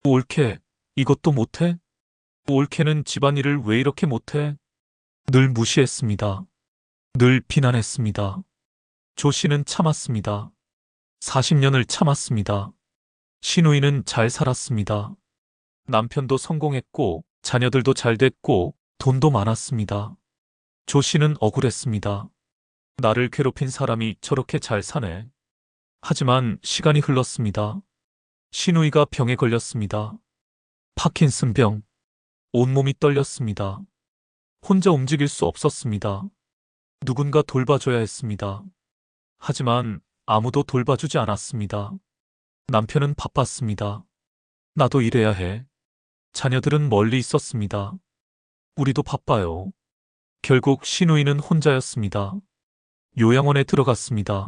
올케, 이것도 못해? 올케는 집안일을 왜 이렇게 못해? 늘 무시했습니다. 늘 비난했습니다. 조 씨는 참았습니다. 40년을 참았습니다. 시누이는 잘 살았습니다. 남편도 성공했고, 자녀들도 잘 됐고, 돈도 많았습니다. 조 씨는 억울했습니다. 나를 괴롭힌 사람이 저렇게 잘 사네. 하지만 시간이 흘렀습니다. 시누이가 병에 걸렸습니다. 파킨슨병. 온몸이 떨렸습니다. 혼자 움직일 수 없었습니다. 누군가 돌봐줘야 했습니다. 하지만 아무도 돌봐주지 않았습니다. 남편은 바빴습니다. 나도 일해야 해. 자녀들은 멀리 있었습니다. 우리도 바빠요. 결국 시누이는 혼자였습니다. 요양원에 들어갔습니다.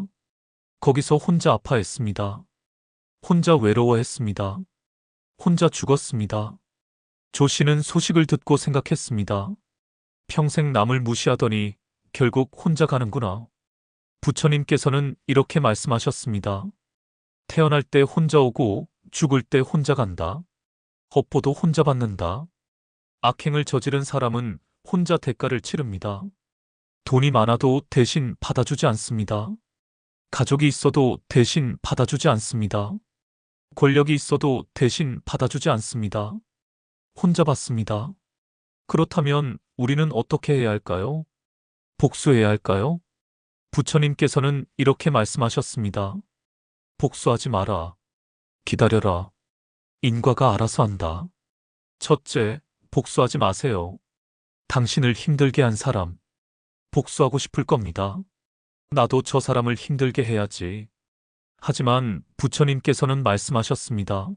거기서 혼자 아파했습니다. 혼자 외로워했습니다. 혼자 죽었습니다. 조 씨는 소식을 듣고 생각했습니다. 평생 남을 무시하더니 결국 혼자 가는구나. 부처님께서는 이렇게 말씀하셨습니다. 태어날 때 혼자 오고 죽을 때 혼자 간다. 업보도 혼자 받는다. 악행을 저지른 사람은 혼자 대가를 치릅니다. 돈이 많아도 대신 받아주지 않습니다. 가족이 있어도 대신 받아주지 않습니다. 권력이 있어도 대신 받아주지 않습니다. 혼자 받습니다. 그렇다면 우리는 어떻게 해야 할까요? 복수해야 할까요? 부처님께서는 이렇게 말씀하셨습니다. 복수하지 마라. 기다려라. 인과가 알아서 한다. 첫째, 복수하지 마세요. 당신을 힘들게 한 사람, 복수하고 싶을 겁니다. 나도 저 사람을 힘들게 해야지. 하지만 부처님께서는 말씀하셨습니다.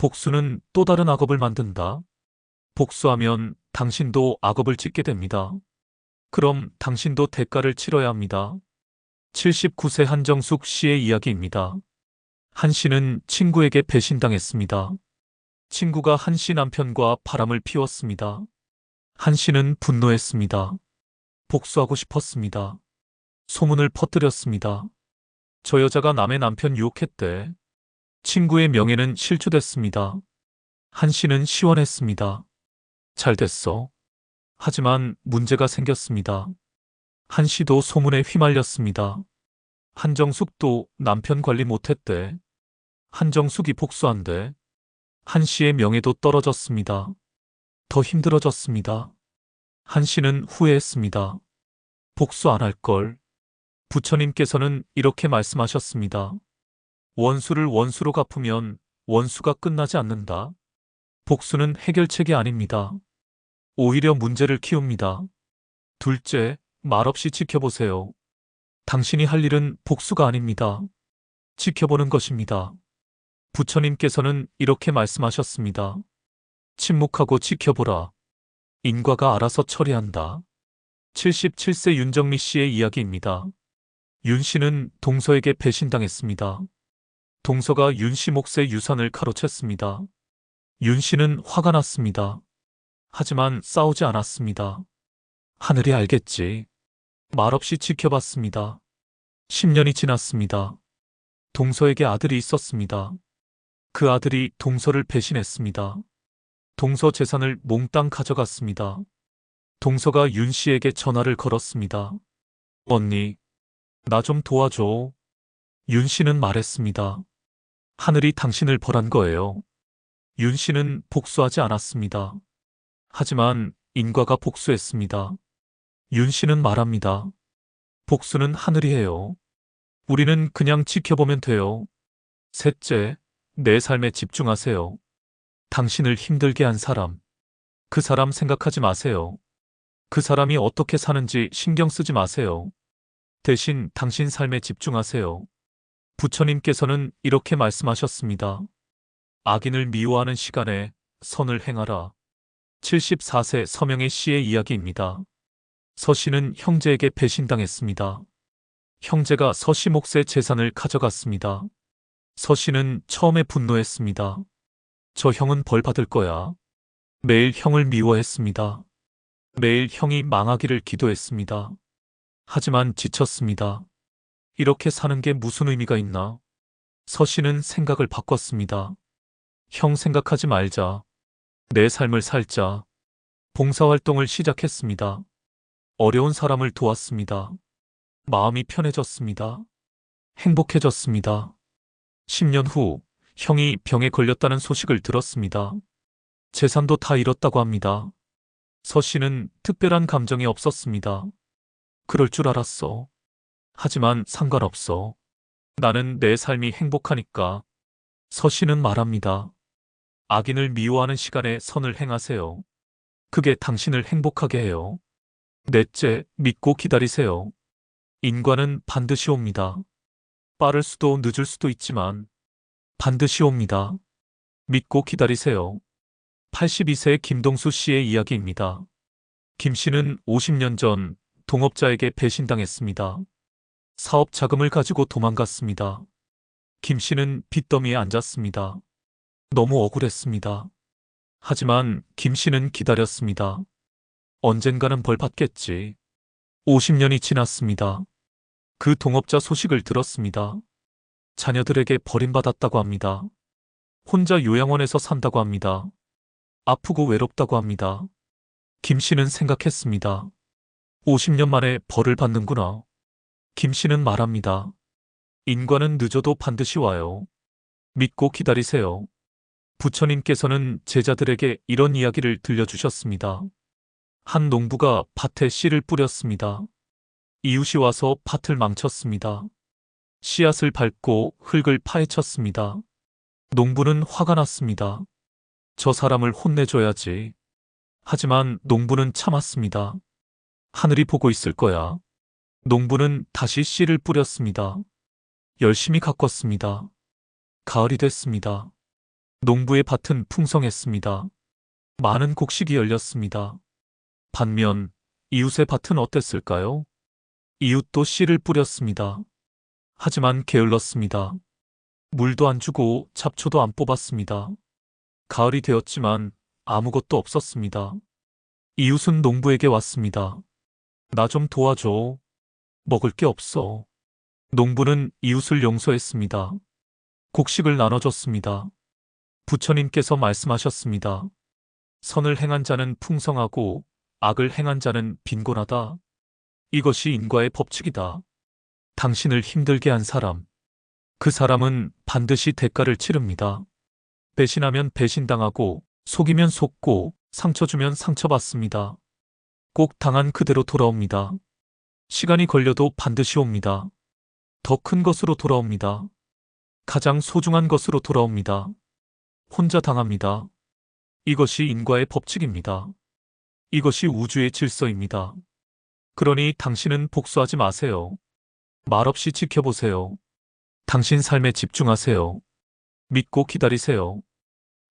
복수는 또 다른 악업을 만든다. 복수하면 당신도 악업을 짓게 됩니다. 그럼 당신도 대가를 치러야 합니다. 79세 한정숙 씨의 이야기입니다. 한 씨는 친구에게 배신당했습니다. 친구가 한 씨 남편과 바람을 피웠습니다. 한 씨는 분노했습니다. 복수하고 싶었습니다. 소문을 퍼뜨렸습니다. 저 여자가 남의 남편 유혹했대. 친구의 명예는 실추됐습니다. 한 씨는 시원했습니다. 잘 됐어. 하지만 문제가 생겼습니다. 한 씨도 소문에 휘말렸습니다. 한정숙도 남편 관리 못했대. 한정숙이 복수한대. 한 씨의 명예도 떨어졌습니다. 더 힘들어졌습니다. 한 씨는 후회했습니다. 복수 안 할 걸. 부처님께서는 이렇게 말씀하셨습니다. 원수를 원수로 갚으면 원수가 끝나지 않는다. 복수는 해결책이 아닙니다. 오히려 문제를 키웁니다. 둘째, 말없이 지켜보세요. 당신이 할 일은 복수가 아닙니다. 지켜보는 것입니다. 부처님께서는 이렇게 말씀하셨습니다. 침묵하고 지켜보라. 인과가 알아서 처리한다. 77세 윤정미 씨의 이야기입니다. 윤 씨는 동서에게 배신당했습니다. 동서가 윤 씨 몫의 유산을 가로챘습니다. 윤 씨는 화가 났습니다. 하지만 싸우지 않았습니다. 하늘이 알겠지. 말없이 지켜봤습니다. 10년이 지났습니다. 동서에게 아들이 있었습니다. 그 아들이 동서를 배신했습니다. 동서 재산을 몽땅 가져갔습니다. 동서가 윤 씨에게 전화를 걸었습니다. 언니, 나 좀 도와줘. 윤 씨는 말했습니다. 하늘이 당신을 벌한 거예요. 윤 씨는 복수하지 않았습니다. 하지만 인과가 복수했습니다. 윤 씨는 말합니다. 복수는 하늘이 해요. 우리는 그냥 지켜보면 돼요. 셋째, 내 삶에 집중하세요. 당신을 힘들게 한 사람, 그 사람 생각하지 마세요. 그 사람이 어떻게 사는지 신경 쓰지 마세요. 대신 당신 삶에 집중하세요. 부처님께서는 이렇게 말씀하셨습니다. 악인을 미워하는 시간에 선을 행하라. 74세 서명의 씨의 이야기입니다. 서 씨는 형제에게 배신당했습니다. 형제가 서 씨 몫의 재산을 가져갔습니다. 서 씨는 처음에 분노했습니다. 저 형은 벌 받을 거야. 매일 형을 미워했습니다. 매일 형이 망하기를 기도했습니다. 하지만 지쳤습니다. 이렇게 사는 게 무슨 의미가 있나? 서 씨는 생각을 바꿨습니다. 형 생각하지 말자. 내 삶을 살자. 봉사활동을 시작했습니다. 어려운 사람을 도왔습니다. 마음이 편해졌습니다. 행복해졌습니다. 10년 후 형이 병에 걸렸다는 소식을 들었습니다. 재산도 다 잃었다고 합니다. 서 씨는 특별한 감정이 없었습니다. 그럴 줄 알았어. 하지만 상관없어. 나는 내 삶이 행복하니까. 서 씨는 말합니다. 악인을 미워하는 시간에 선을 행하세요. 그게 당신을 행복하게 해요. 넷째, 믿고 기다리세요. 인과는 반드시 옵니다. 빠를 수도 늦을 수도 있지만 반드시 옵니다. 믿고 기다리세요. 82세 김동수 씨의 이야기입니다. 김 씨는 50년 전 동업자에게 배신당했습니다. 사업 자금을 가지고 도망갔습니다. 김 씨는 빚더미에 앉았습니다. 너무 억울했습니다. 하지만 김 씨는 기다렸습니다. 언젠가는 벌 받겠지. 50년이 지났습니다. 그 동업자 소식을 들었습니다. 자녀들에게 버림받았다고 합니다. 혼자 요양원에서 산다고 합니다. 아프고 외롭다고 합니다. 김 씨는 생각했습니다. 50년 만에 벌을 받는구나. 김 씨는 말합니다. 인과는 늦어도 반드시 와요. 믿고 기다리세요. 부처님께서는 제자들에게 이런 이야기를 들려주셨습니다. 한 농부가 밭에 씨를 뿌렸습니다. 이웃이 와서 밭을 망쳤습니다. 씨앗을 밟고 흙을 파헤쳤습니다. 농부는 화가 났습니다. 저 사람을 혼내줘야지. 하지만 농부는 참았습니다. 하늘이 보고 있을 거야. 농부는 다시 씨를 뿌렸습니다. 열심히 가꿨습니다. 가을이 됐습니다. 농부의 밭은 풍성했습니다. 많은 곡식이 열렸습니다. 반면 이웃의 밭은 어땠을까요? 이웃도 씨를 뿌렸습니다. 하지만 게을렀습니다. 물도 안 주고 잡초도 안 뽑았습니다. 가을이 되었지만 아무것도 없었습니다. 이웃은 농부에게 왔습니다. 나 좀 도와줘. 먹을 게 없어. 농부는 이웃을 용서했습니다. 곡식을 나눠줬습니다. 부처님께서 말씀하셨습니다. 선을 행한 자는 풍성하고 악을 행한 자는 빈곤하다. 이것이 인과의 법칙이다. 당신을 힘들게 한 사람, 그 사람은 반드시 대가를 치릅니다. 배신하면 배신당하고, 속이면 속고, 상처 주면 상처받습니다. 꼭 당한 그대로 돌아옵니다. 시간이 걸려도 반드시 옵니다. 더 큰 것으로 돌아옵니다. 가장 소중한 것으로 돌아옵니다. 혼자 당합니다. 이것이 인과의 법칙입니다. 이것이 우주의 질서입니다. 그러니 당신은 복수하지 마세요. 말없이 지켜보세요. 당신 삶에 집중하세요. 믿고 기다리세요.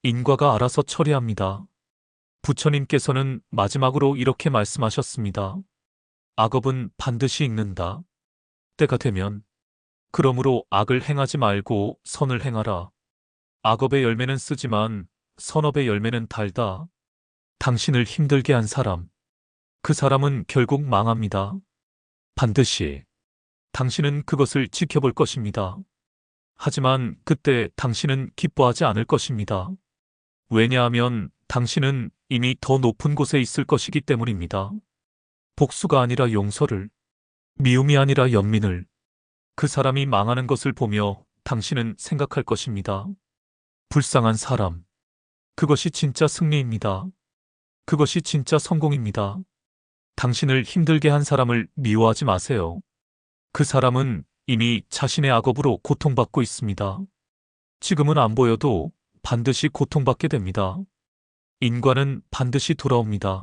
인과가 알아서 처리합니다. 부처님께서는 마지막으로 이렇게 말씀하셨습니다. 악업은 반드시 익는다. 때가 되면. 그러므로 악을 행하지 말고 선을 행하라. 악업의 열매는 쓰지만 선업의 열매는 달다. 당신을 힘들게 한 사람, 그 사람은 결국 망합니다. 반드시. 당신은 그것을 지켜볼 것입니다. 하지만 그때 당신은 기뻐하지 않을 것입니다. 왜냐하면 당신은 이미 더 높은 곳에 있을 것이기 때문입니다. 복수가 아니라 용서를, 미움이 아니라 연민을, 그 사람이 망하는 것을 보며 당신은 생각할 것입니다. 불쌍한 사람. 그것이 진짜 승리입니다. 그것이 진짜 성공입니다. 당신을 힘들게 한 사람을 미워하지 마세요. 그 사람은 이미 자신의 악업으로 고통받고 있습니다. 지금은 안 보여도 반드시 고통받게 됩니다. 인과는 반드시 돌아옵니다.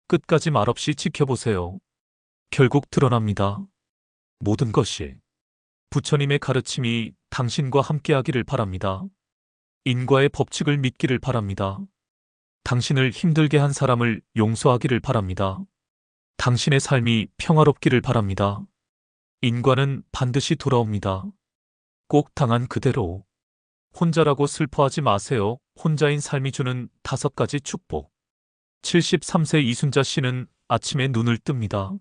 끝까지 말없이 지켜보세요. 결국 드러납니다. 모든 것이. 부처님의 가르침이 당신과 함께하기를 바랍니다. 인과의 법칙을 믿기를 바랍니다. 당신을 힘들게 한 사람을 용서하기를 바랍니다. 당신의 삶이 평화롭기를 바랍니다. 인과는 반드시 돌아옵니다. 꼭 당한 그대로. 혼자라고 슬퍼하지 마세요. 혼자인 삶이 주는 5가지 축복. 73세 이순자 씨는 아침에 눈을 뜹니다.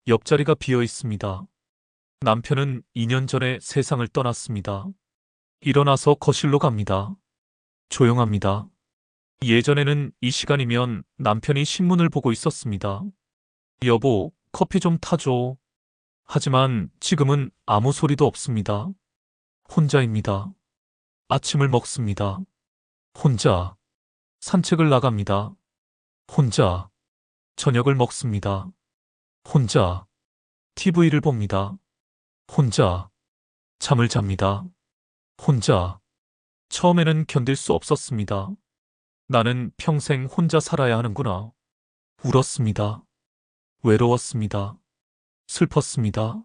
옆자리가 비어 있습니다. 남편은 2년 전에 세상을 떠났습니다. 일어나서 거실로 갑니다. 조용합니다. 예전에는 이 시간이면 남편이 신문을 보고 있었습니다. 여보, 커피 좀 타줘. 하지만 지금은 아무 소리도 없습니다. 혼자입니다. 아침을 먹습니다. 혼자. 산책을 나갑니다. 혼자. 저녁을 먹습니다. 혼자. TV를 봅니다. 혼자. 잠을 잡니다. 혼자. 처음에는 견딜 수 없었습니다. 나는 평생 혼자 살아야 하는구나. 울었습니다. 외로웠습니다. 슬펐습니다.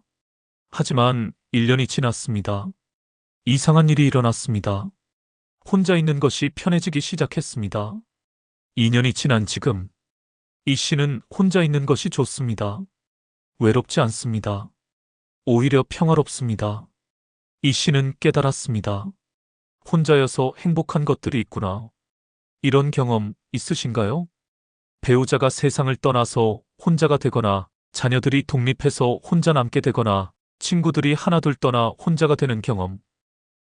하지만 1년이 지났습니다. 이상한 일이 일어났습니다. 혼자 있는 것이 편해지기 시작했습니다. 2년이 지난 지금, 이 씨는 혼자 있는 것이 좋습니다. 외롭지 않습니다. 오히려 평화롭습니다. 이 씨는 깨달았습니다. 혼자여서 행복한 것들이 있구나. 이런 경험 있으신가요? 배우자가 세상을 떠나서 혼자가 되거나 자녀들이 독립해서 혼자 남게 되거나 친구들이 하나둘 떠나 혼자가 되는 경험.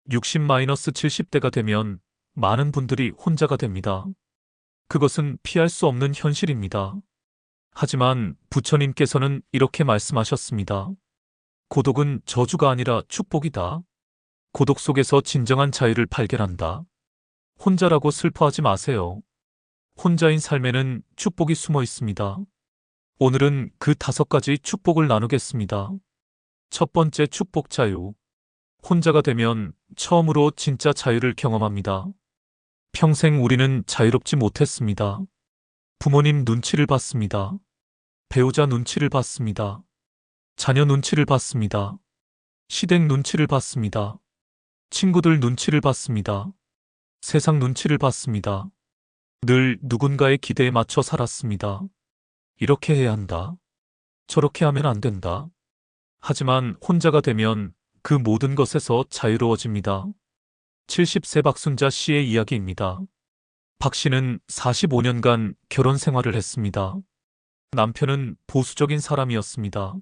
60-70대가 되면 많은 분들이 혼자가 됩니다. 그것은 피할 수 없는 현실입니다. 하지만 부처님께서는 이렇게 말씀하셨습니다. 고독은 저주가 아니라 축복이다. 고독 속에서 진정한 자유를 발견한다. 혼자라고 슬퍼하지 마세요. 혼자인 삶에는 축복이 숨어 있습니다. 오늘은 그 5가지 축복을 나누겠습니다. 첫 번째 축복 자유. 혼자가 되면 처음으로 진짜 자유를 경험합니다. 평생 우리는 자유롭지 못했습니다. 부모님 눈치를 봤습니다. 배우자 눈치를 봤습니다. 자녀 눈치를 봤습니다. 시댁 눈치를 봤습니다. 친구들 눈치를 봤습니다. 세상 눈치를 봤습니다. 늘 누군가의 기대에 맞춰 살았습니다. 이렇게 해야 한다. 저렇게 하면 안 된다. 하지만 혼자가 되면 그 모든 것에서 자유로워집니다. 70세 박순자 씨의 이야기입니다. 박 씨는 45년간 결혼 생활을 했습니다. 남편은 보수적인 사람이었습니다.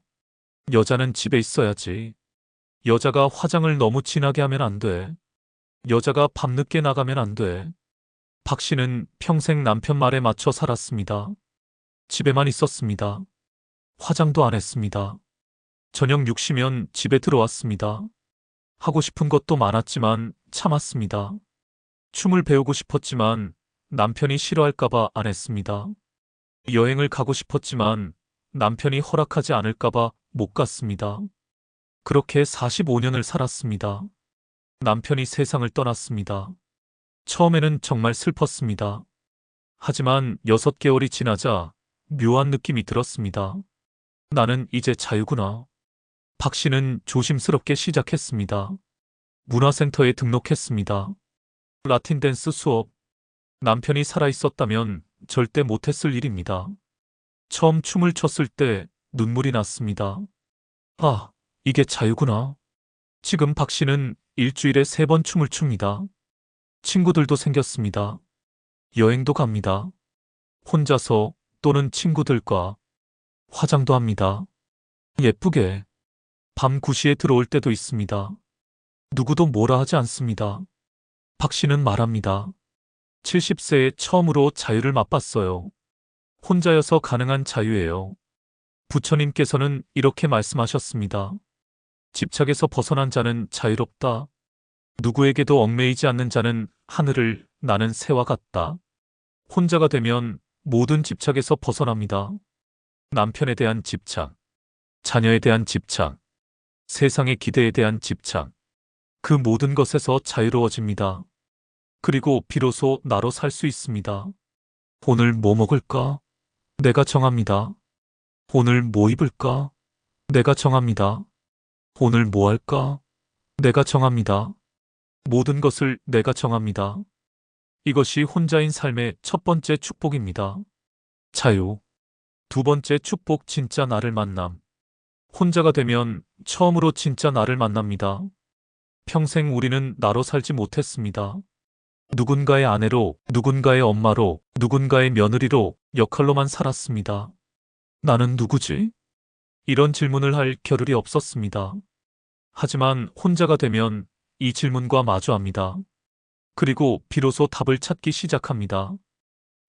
여자는 집에 있어야지. 여자가 화장을 너무 진하게 하면 안 돼. 여자가 밤늦게 나가면 안 돼. 박 씨는 평생 남편 말에 맞춰 살았습니다. 집에만 있었습니다. 화장도 안 했습니다. 저녁 6시면 집에 들어왔습니다. 하고 싶은 것도 많았지만 참았습니다. 춤을 배우고 싶었지만 남편이 싫어할까봐 안 했습니다. 여행을 가고 싶었지만 남편이 허락하지 않을까봐 못 갔습니다. 그렇게 45년을 살았습니다. 남편이 세상을 떠났습니다. 처음에는 정말 슬펐습니다. 하지만 6개월이 지나자 묘한 느낌이 들었습니다. 나는 이제 자유구나. 박 씨는 조심스럽게 시작했습니다. 문화센터에 등록했습니다. 라틴 댄스 수업. 남편이 살아있었다면 절대 못했을 일입니다. 처음 춤을 췄을 때 눈물이 났습니다. 아, 이게 자유구나. 지금 박 씨는 일주일에 3번 춤을 춥니다. 친구들도 생겼습니다. 여행도 갑니다. 혼자서 또는 친구들과 화장도 합니다. 예쁘게. 밤 9시에 들어올 때도 있습니다. 누구도 뭐라 하지 않습니다. 박 씨는 말합니다. 70세에 처음으로 자유를 맛봤어요. 혼자여서 가능한 자유예요. 부처님께서는 이렇게 말씀하셨습니다. 집착에서 벗어난 자는 자유롭다. 누구에게도 얽매이지 않는 자는 하늘을 나는 새와 같다. 혼자가 되면 모든 집착에서 벗어납니다. 남편에 대한 집착, 자녀에 대한 집착, 세상의 기대에 대한 집착, 그 모든 것에서 자유로워집니다. 그리고 비로소 나로 살 수 있습니다. 오늘 뭐 먹을까? 내가 정합니다. 오늘 뭐 입을까? 내가 정합니다. 오늘 뭐 할까? 내가 정합니다. 모든 것을 내가 정합니다. 이것이 혼자인 삶의 첫 번째 축복입니다. 자유. 두 번째 축복, 진짜 나를 만남. 혼자가 되면 처음으로 진짜 나를 만납니다. 평생 우리는 나로 살지 못했습니다. 누군가의 아내로, 누군가의 엄마로, 누군가의 며느리로 역할로만 살았습니다. 나는 누구지? 이런 질문을 할 겨를이 없었습니다. 하지만 혼자가 되면 이 질문과 마주합니다. 그리고 비로소 답을 찾기 시작합니다.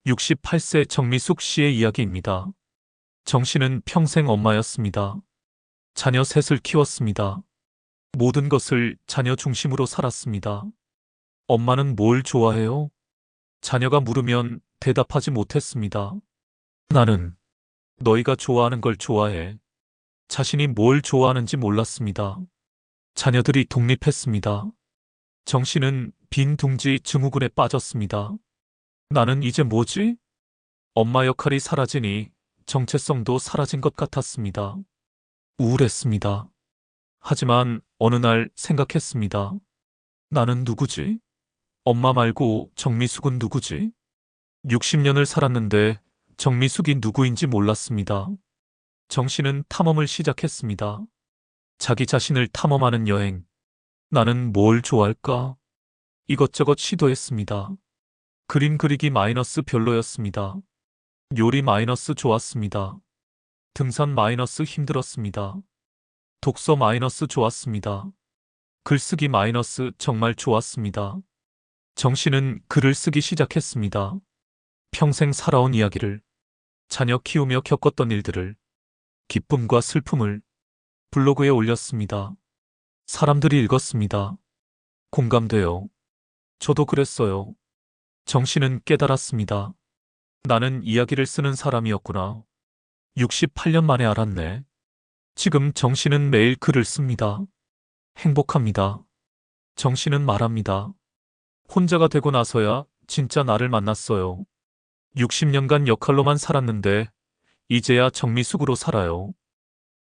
68세 정미숙 씨의 이야기입니다. 정 씨는 평생 엄마였습니다. 자녀 셋을 키웠습니다. 모든 것을 자녀 중심으로 살았습니다. 엄마는 뭘 좋아해요? 자녀가 물으면 대답하지 못했습니다. 나는 너희가 좋아하는 걸 좋아해. 자신이 뭘 좋아하는지 몰랐습니다. 자녀들이 독립했습니다. 정 씨는 빈 둥지 증후군에 빠졌습니다. 나는 이제 뭐지? 엄마 역할이 사라지니 정체성도 사라진 것 같았습니다. 우울했습니다. 하지만 어느 날 생각했습니다. 나는 누구지? 엄마 말고 정미숙은 누구지? 60년을 살았는데 정미숙이 누구인지 몰랐습니다. 정 씨는 탐험을 시작했습니다. 자기 자신을 탐험하는 여행. 나는 뭘 좋아할까? 이것저것 시도했습니다. 그림 그리기 마이너스 별로였습니다. 요리 마이너스 좋았습니다. 등산 마이너스 힘들었습니다. 독서 마이너스 좋았습니다. 글쓰기 마이너스 정말 좋았습니다. 정 씨는 글을 쓰기 시작했습니다. 평생 살아온 이야기를, 자녀 키우며 겪었던 일들을, 기쁨과 슬픔을 블로그에 올렸습니다. 사람들이 읽었습니다. 공감돼요. 저도 그랬어요. 정 씨는 깨달았습니다. 나는 이야기를 쓰는 사람이었구나. 68년 만에 알았네. 지금 정 씨는 매일 글을 씁니다. 행복합니다. 정 씨는 말합니다. 혼자가 되고 나서야 진짜 나를 만났어요. 60년간 역할로만 살았는데 이제야 정미숙으로 살아요.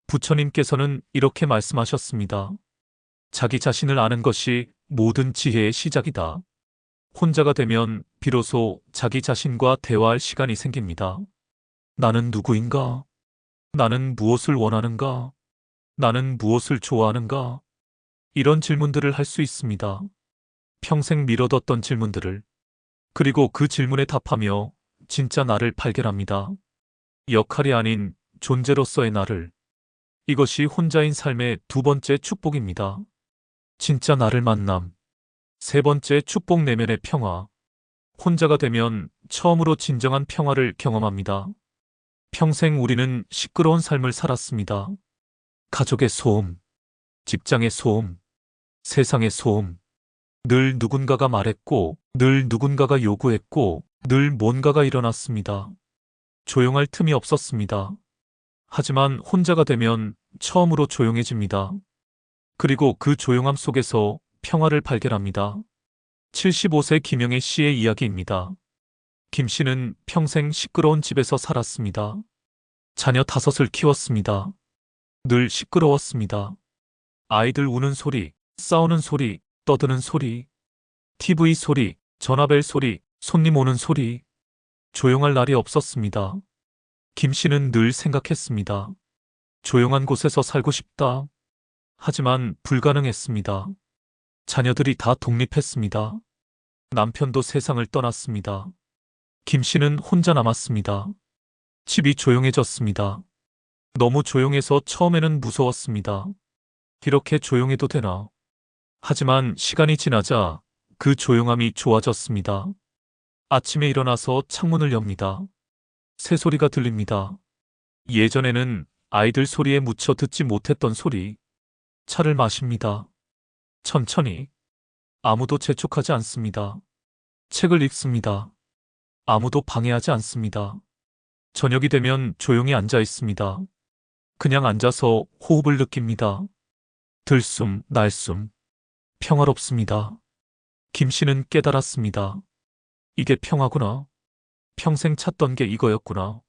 부처님께서는 이렇게 말씀하셨습니다. 자기 자신을 아는 것이 모든 지혜의 시작이다. 혼자가 되면 비로소 자기 자신과 대화할 시간이 생깁니다. 나는 누구인가? 나는 무엇을 원하는가? 나는 무엇을 좋아하는가? 이런 질문들을 할 수 있습니다. 평생 미뤄뒀던 질문들을. 그리고 그 질문에 답하며 진짜 나를 발견합니다. 역할이 아닌 존재로서의 나를. 이것이 혼자인 삶의 두 번째 축복입니다. 진짜 나를 만남. 세 번째 축복 내면의 평화. 혼자가 되면 처음으로 진정한 평화를 경험합니다. 평생 우리는 시끄러운 삶을 살았습니다. 가족의 소음, 직장의 소음, 세상의 소음. 늘 누군가가 말했고, 늘 누군가가 요구했고, 늘 뭔가가 일어났습니다. 조용할 틈이 없었습니다. 하지만 혼자가 되면 처음으로 조용해집니다. 그리고 그 조용함 속에서 평화를 발견합니다. 75세 김영애 씨의 이야기입니다. 김 씨는 평생 시끄러운 집에서 살았습니다. 자녀 5을 키웠습니다. 늘 시끄러웠습니다. 아이들 우는 소리, 싸우는 소리, 떠드는 소리, TV 소리, 전화벨 소리, 손님 오는 소리. 조용할 날이 없었습니다. 김 씨는 늘 생각했습니다. 조용한 곳에서 살고 싶다. 하지만 불가능했습니다. 자녀들이 다 독립했습니다. 남편도 세상을 떠났습니다. 김 씨는 혼자 남았습니다. 집이 조용해졌습니다. 너무 조용해서 처음에는 무서웠습니다. 이렇게 조용해도 되나? 하지만 시간이 지나자 그 조용함이 좋아졌습니다. 아침에 일어나서 창문을 엽니다. 새소리가 들립니다. 예전에는 아이들 소리에 묻혀 듣지 못했던 소리. 차를 마십니다. 천천히. 아무도 재촉하지 않습니다. 책을 읽습니다. 아무도 방해하지 않습니다. 저녁이 되면 조용히 앉아 있습니다. 그냥 앉아서 호흡을 느낍니다. 들숨, 날숨. 평화롭습니다. 김 씨는 깨달았습니다. 이게 평화구나. 평생 찾던 게 이거였구나.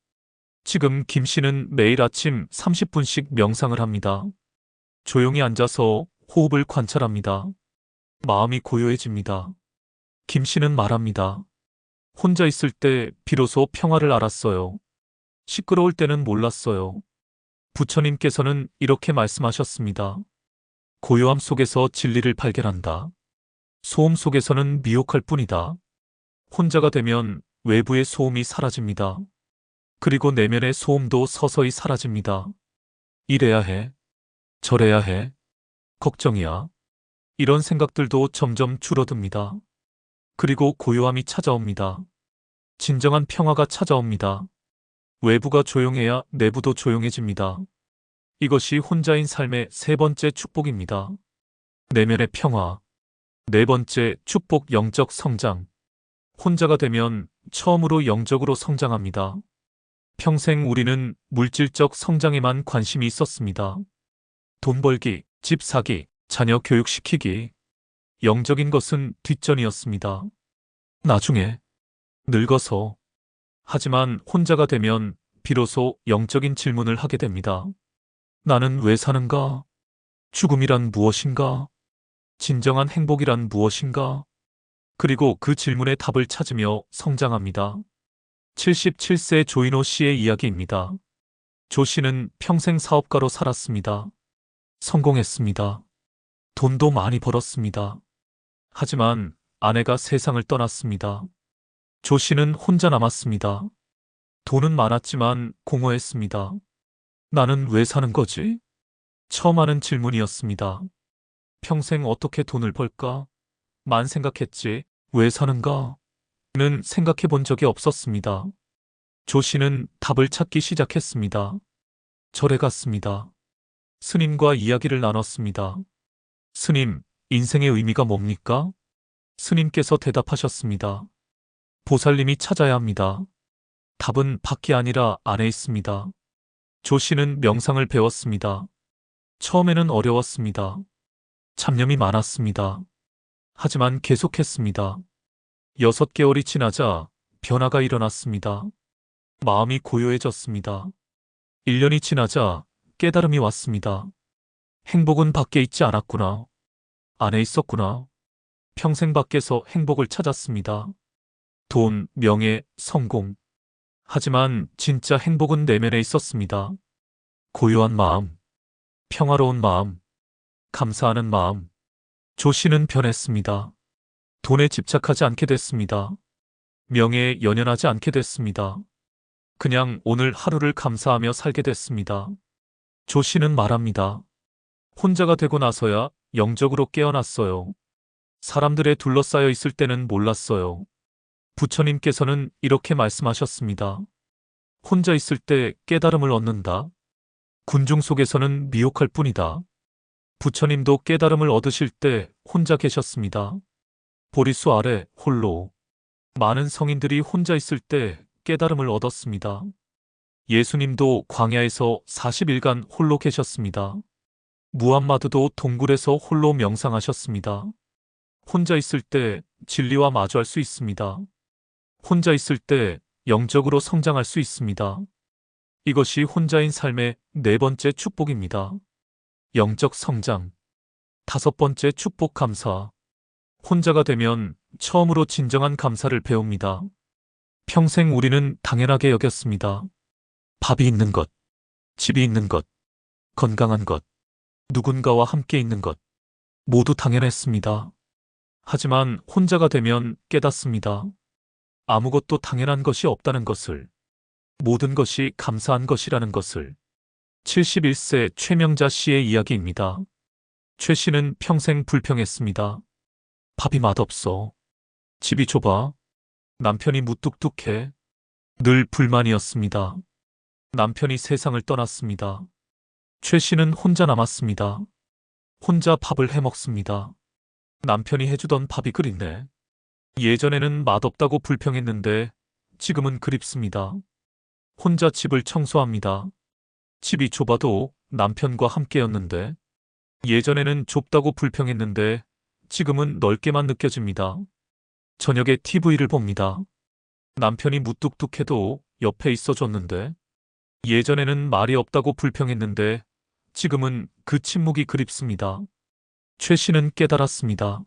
지금 김 씨는 매일 아침 30분씩 명상을 합니다. 조용히 앉아서 호흡을 관찰합니다. 마음이 고요해집니다. 김 씨는 말합니다. 혼자 있을 때 비로소 평화를 알았어요. 시끄러울 때는 몰랐어요. 부처님께서는 이렇게 말씀하셨습니다. 고요함 속에서 진리를 발견한다. 소음 속에서는 미혹할 뿐이다. 혼자가 되면 외부의 소음이 사라집니다. 그리고 내면의 소음도 서서히 사라집니다. 이래야 해. 저래야 해. 걱정이야. 이런 생각들도 점점 줄어듭니다. 그리고 고요함이 찾아옵니다. 진정한 평화가 찾아옵니다. 외부가 조용해야 내부도 조용해집니다. 이것이 혼자인 삶의 세 번째 축복입니다. 내면의 평화. 네 번째 축복 영적 성장. 혼자가 되면 처음으로 영적으로 성장합니다. 평생 우리는 물질적 성장에만 관심이 있었습니다. 돈 벌기, 집 사기, 자녀 교육시키기. 영적인 것은 뒷전이었습니다. 나중에, 늙어서. 하지만 혼자가 되면 비로소 영적인 질문을 하게 됩니다. 나는 왜 사는가? 죽음이란 무엇인가? 진정한 행복이란 무엇인가? 그리고 그 질문의 답을 찾으며 성장합니다. 77세 조인호 씨의 이야기입니다. 조 씨는 평생 사업가로 살았습니다. 성공했습니다. 돈도 많이 벌었습니다. 하지만 아내가 세상을 떠났습니다. 조 씨는 혼자 남았습니다. 돈은 많았지만 공허했습니다. 나는 왜 사는 거지? 처음 하는 질문이었습니다. 평생 어떻게 돈을 벌까? 만 생각했지. 왜 사는가? 는 생각해 본 적이 없었습니다. 조 씨는 답을 찾기 시작했습니다. 절에 갔습니다. 스님과 이야기를 나눴습니다. 스님, 인생의 의미가 뭡니까? 스님께서 대답하셨습니다. 보살님이 찾아야 합니다. 답은 밖이 아니라 안에 있습니다. 조 씨는 명상을 배웠습니다. 처음에는 어려웠습니다. 잡념이 많았습니다. 하지만 계속했습니다. 6개월이 지나자 변화가 일어났습니다. 마음이 고요해졌습니다. 1년이 지나자 깨달음이 왔습니다. 행복은 밖에 있지 않았구나. 안에 있었구나. 평생 밖에서 행복을 찾았습니다. 돈, 명예, 성공. 하지만 진짜 행복은 내면에 있었습니다. 고요한 마음, 평화로운 마음, 감사하는 마음. 조 씨는 변했습니다. 돈에 집착하지 않게 됐습니다. 명예에 연연하지 않게 됐습니다. 그냥 오늘 하루를 감사하며 살게 됐습니다. 조 씨는 말합니다. 혼자가 되고 나서야 영적으로 깨어났어요. 사람들에 둘러싸여 있을 때는 몰랐어요. 부처님께서는 이렇게 말씀하셨습니다. 혼자 있을 때 깨달음을 얻는다. 군중 속에서는 미혹할 뿐이다. 부처님도 깨달음을 얻으실 때 혼자 계셨습니다. 보리수 아래 홀로. 많은 성인들이 혼자 있을 때 깨달음을 얻었습니다. 예수님도 광야에서 40일간 홀로 계셨습니다. 무함마드도 동굴에서 홀로 명상하셨습니다. 혼자 있을 때 진리와 마주할 수 있습니다. 혼자 있을 때 영적으로 성장할 수 있습니다. 이것이 혼자인 삶의 네 번째 축복입니다. 영적 성장. 다섯 번째 축복 감사. 혼자가 되면 처음으로 진정한 감사를 배웁니다. 평생 우리는 당연하게 여겼습니다. 밥이 있는 것, 집이 있는 것, 건강한 것, 누군가와 함께 있는 것, 모두 당연했습니다. 하지만 혼자가 되면 깨닫습니다. 아무것도 당연한 것이 없다는 것을, 모든 것이 감사한 것이라는 것을. 71세 최명자 씨의 이야기입니다. 최 씨는 평생 불평했습니다. 밥이 맛없어. 집이 좁아. 남편이 무뚝뚝해. 늘 불만이었습니다. 남편이 세상을 떠났습니다. 최 씨는 혼자 남았습니다. 혼자 밥을 해 먹습니다. 남편이 해주던 밥이 그립네. 예전에는 맛없다고 불평했는데 지금은 그립습니다. 혼자 집을 청소합니다. 집이 좁아도 남편과 함께였는데 예전에는 좁다고 불평했는데 지금은 넓게만 느껴집니다. 저녁에 TV를 봅니다. 남편이 무뚝뚝해도 옆에 있어줬는데 예전에는 말이 없다고 불평했는데 지금은 그 침묵이 그립습니다. 최 씨는 깨달았습니다.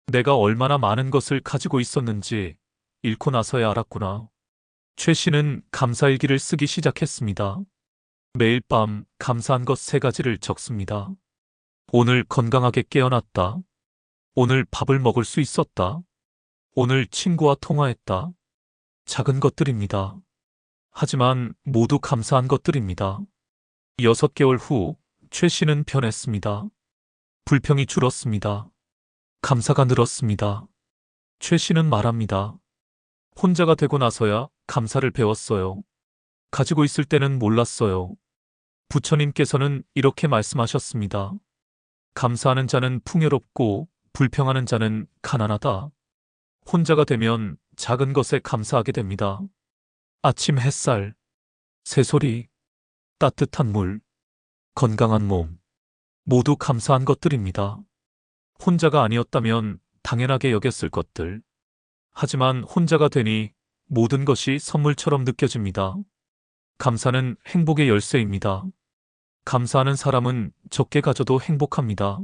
내가 얼마나 많은 것을 가지고 있었는지 잃고 나서야 알았구나. 최 씨는 감사일기를 쓰기 시작했습니다. 매일 밤 감사한 것 3가지를 적습니다. 오늘 건강하게 깨어났다. 오늘 밥을 먹을 수 있었다. 오늘 친구와 통화했다. 작은 것들입니다. 하지만 모두 감사한 것들입니다. 6개월 후 최 씨는 변했습니다. 불평이 줄었습니다. 감사가 늘었습니다. 최 씨는 말합니다. 혼자가 되고 나서야 감사를 배웠어요. 가지고 있을 때는 몰랐어요. 부처님께서는 이렇게 말씀하셨습니다. 감사하는 자는 풍요롭고 불평하는 자는 가난하다. 혼자가 되면 작은 것에 감사하게 됩니다. 아침 햇살, 새소리, 따뜻한 물, 건강한 몸, 모두 감사한 것들입니다. 혼자가 아니었다면 당연하게 여겼을 것들. 하지만 혼자가 되니 모든 것이 선물처럼 느껴집니다. 감사는 행복의 열쇠입니다. 감사하는 사람은 적게 가져도 행복합니다.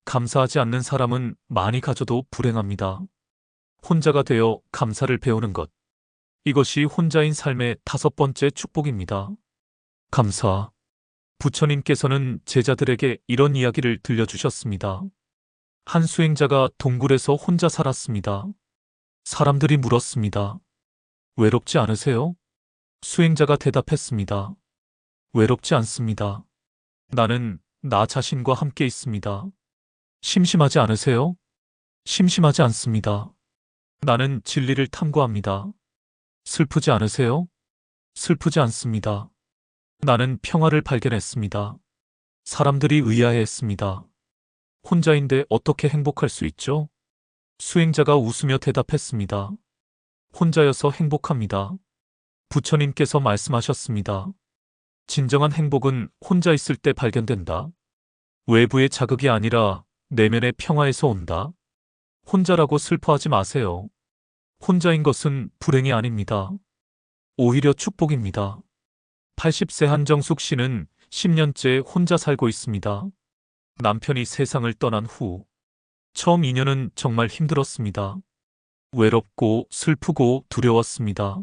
감사하지 않는 사람은 많이 가져도 불행합니다. 혼자가 되어 감사를 배우는 것. 이것이 혼자인 삶의 5번째 축복입니다. 감사. 부처님께서는 제자들에게 이런 이야기를 들려주셨습니다. 한 수행자가 동굴에서 혼자 살았습니다. 사람들이 물었습니다. 외롭지 않으세요? 수행자가 대답했습니다. 외롭지 않습니다. 나는 나 자신과 함께 있습니다. 심심하지 않으세요? 심심하지 않습니다. 나는 진리를 탐구합니다. 슬프지 않으세요? 슬프지 않습니다. 나는 평화를 발견했습니다. 사람들이 의아해했습니다. 혼자인데 어떻게 행복할 수 있죠? 수행자가 웃으며 대답했습니다. 혼자여서 행복합니다. 부처님께서 말씀하셨습니다. 진정한 행복은 혼자 있을 때 발견된다. 외부의 자극이 아니라 내면의 평화에서 온다. 혼자라고 슬퍼하지 마세요. 혼자인 것은 불행이 아닙니다. 오히려 축복입니다. 80세 한정숙 씨는 10년째 혼자 살고 있습니다. 남편이 세상을 떠난 후 처음 2년은 정말 힘들었습니다. 외롭고 슬프고 두려웠습니다.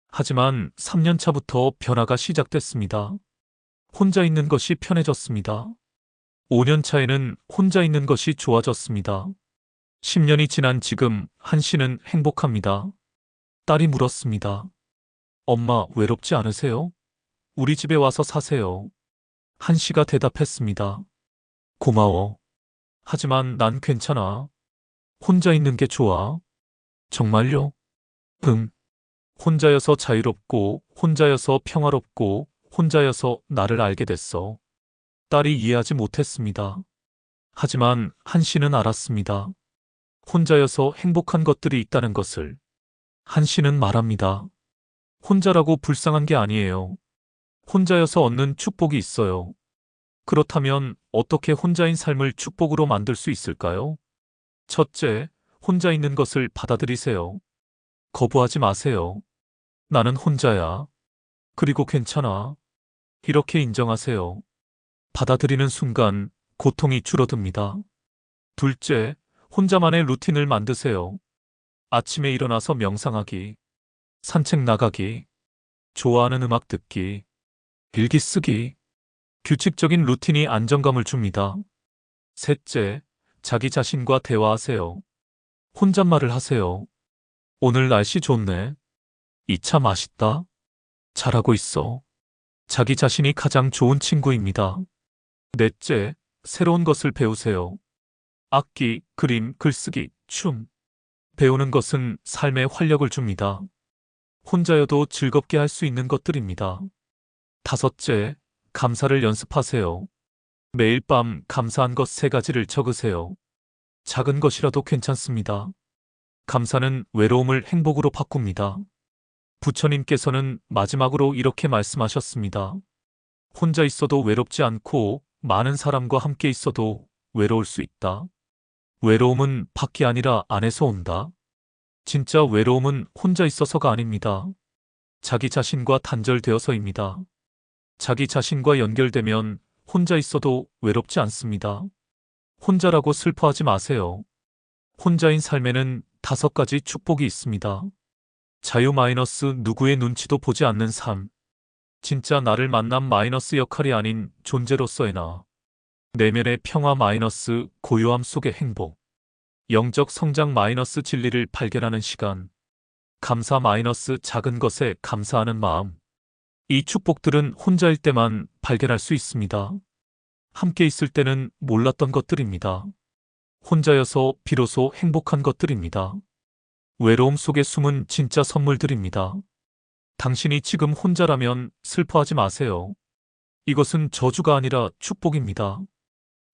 하지만 3년 차부터 변화가 시작됐습니다. 혼자 있는 것이 편해졌습니다. 5년 차에는 혼자 있는 것이 좋아졌습니다. 10년이 지난 지금 한 씨는 행복합니다. 딸이 물었습니다. 엄마, 외롭지 않으세요? 우리 집에 와서 사세요. 한 씨가 대답했습니다. 고마워. 하지만 난 괜찮아. 혼자 있는 게 좋아. 정말요? 응. 혼자여서 자유롭고, 혼자여서 평화롭고, 혼자여서 나를 알게 됐어. 딸이 이해하지 못했습니다. 하지만 한 씨는 알았습니다. 혼자여서 행복한 것들이 있다는 것을. 한 씨는 말합니다. 혼자라고 불쌍한 게 아니에요. 혼자여서 얻는 축복이 있어요. 그렇다면 어떻게 혼자인 삶을 축복으로 만들 수 있을까요? 첫째, 혼자 있는 것을 받아들이세요. 거부하지 마세요. 나는 혼자야. 그리고 괜찮아. 이렇게 인정하세요. 받아들이는 순간 고통이 줄어듭니다. 둘째, 혼자만의 루틴을 만드세요. 아침에 일어나서 명상하기, 산책 나가기, 좋아하는 음악 듣기, 일기 쓰기. 규칙적인 루틴이 안정감을 줍니다. 셋째, 자기 자신과 대화하세요. 혼잣말을 하세요. 오늘 날씨 좋네. 이 차 맛있다. 잘하고 있어. 자기 자신이 가장 좋은 친구입니다. 넷째, 새로운 것을 배우세요. 악기, 그림, 글쓰기, 춤. 배우는 것은 삶에 활력을 줍니다. 혼자여도 즐겁게 할 수 있는 것들입니다. 다섯째, 감사를 연습하세요. 매일 밤 감사한 것 3가지를 적으세요. 작은 것이라도 괜찮습니다. 감사는 외로움을 행복으로 바꿉니다. 부처님께서는 마지막으로 이렇게 말씀하셨습니다. 혼자 있어도 외롭지 않고 많은 사람과 함께 있어도 외로울 수 있다. 외로움은 밖이 아니라 안에서 온다. 진짜 외로움은 혼자 있어서가 아닙니다. 자기 자신과 단절되어서입니다. 자기 자신과 연결되면 혼자 있어도 외롭지 않습니다. 혼자라고 슬퍼하지 마세요. 혼자인 삶에는 5가지 축복이 있습니다. 자유 마이너스 누구의 눈치도 보지 않는 삶. 진짜 나를 만남 마이너스 역할이 아닌 존재로서의 나. 내면의 평화 마이너스 고요함 속의 행복. 영적 성장 마이너스 진리를 발견하는 시간. 감사 마이너스 작은 것에 감사하는 마음. 이 축복들은 혼자일 때만 발견할 수 있습니다. 함께 있을 때는 몰랐던 것들입니다. 혼자여서 비로소 행복한 것들입니다. 외로움 속에 숨은 진짜 선물들입니다. 당신이 지금 혼자라면 슬퍼하지 마세요. 이것은 저주가 아니라 축복입니다.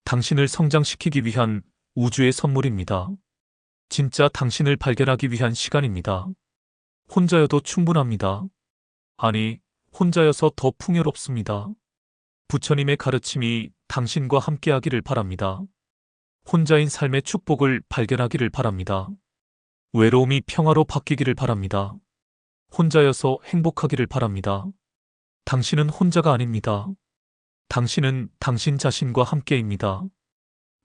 당신을 성장시키기 위한 우주의 선물입니다. 진짜 당신을 발견하기 위한 시간입니다. 혼자여도 충분합니다. 아니, 혼자여서 더 풍요롭습니다. 부처님의 가르침이 당신과 함께하기를 바랍니다. 혼자인 삶의 축복을 발견하기를 바랍니다. 외로움이 평화로 바뀌기를 바랍니다. 혼자여서 행복하기를 바랍니다. 당신은 혼자가 아닙니다. 당신은 당신 자신과 함께입니다.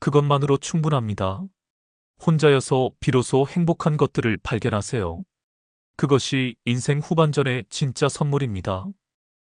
그것만으로 충분합니다. 혼자여서 비로소 행복한 것들을 발견하세요. 그것이 인생 후반전의 진짜 선물입니다.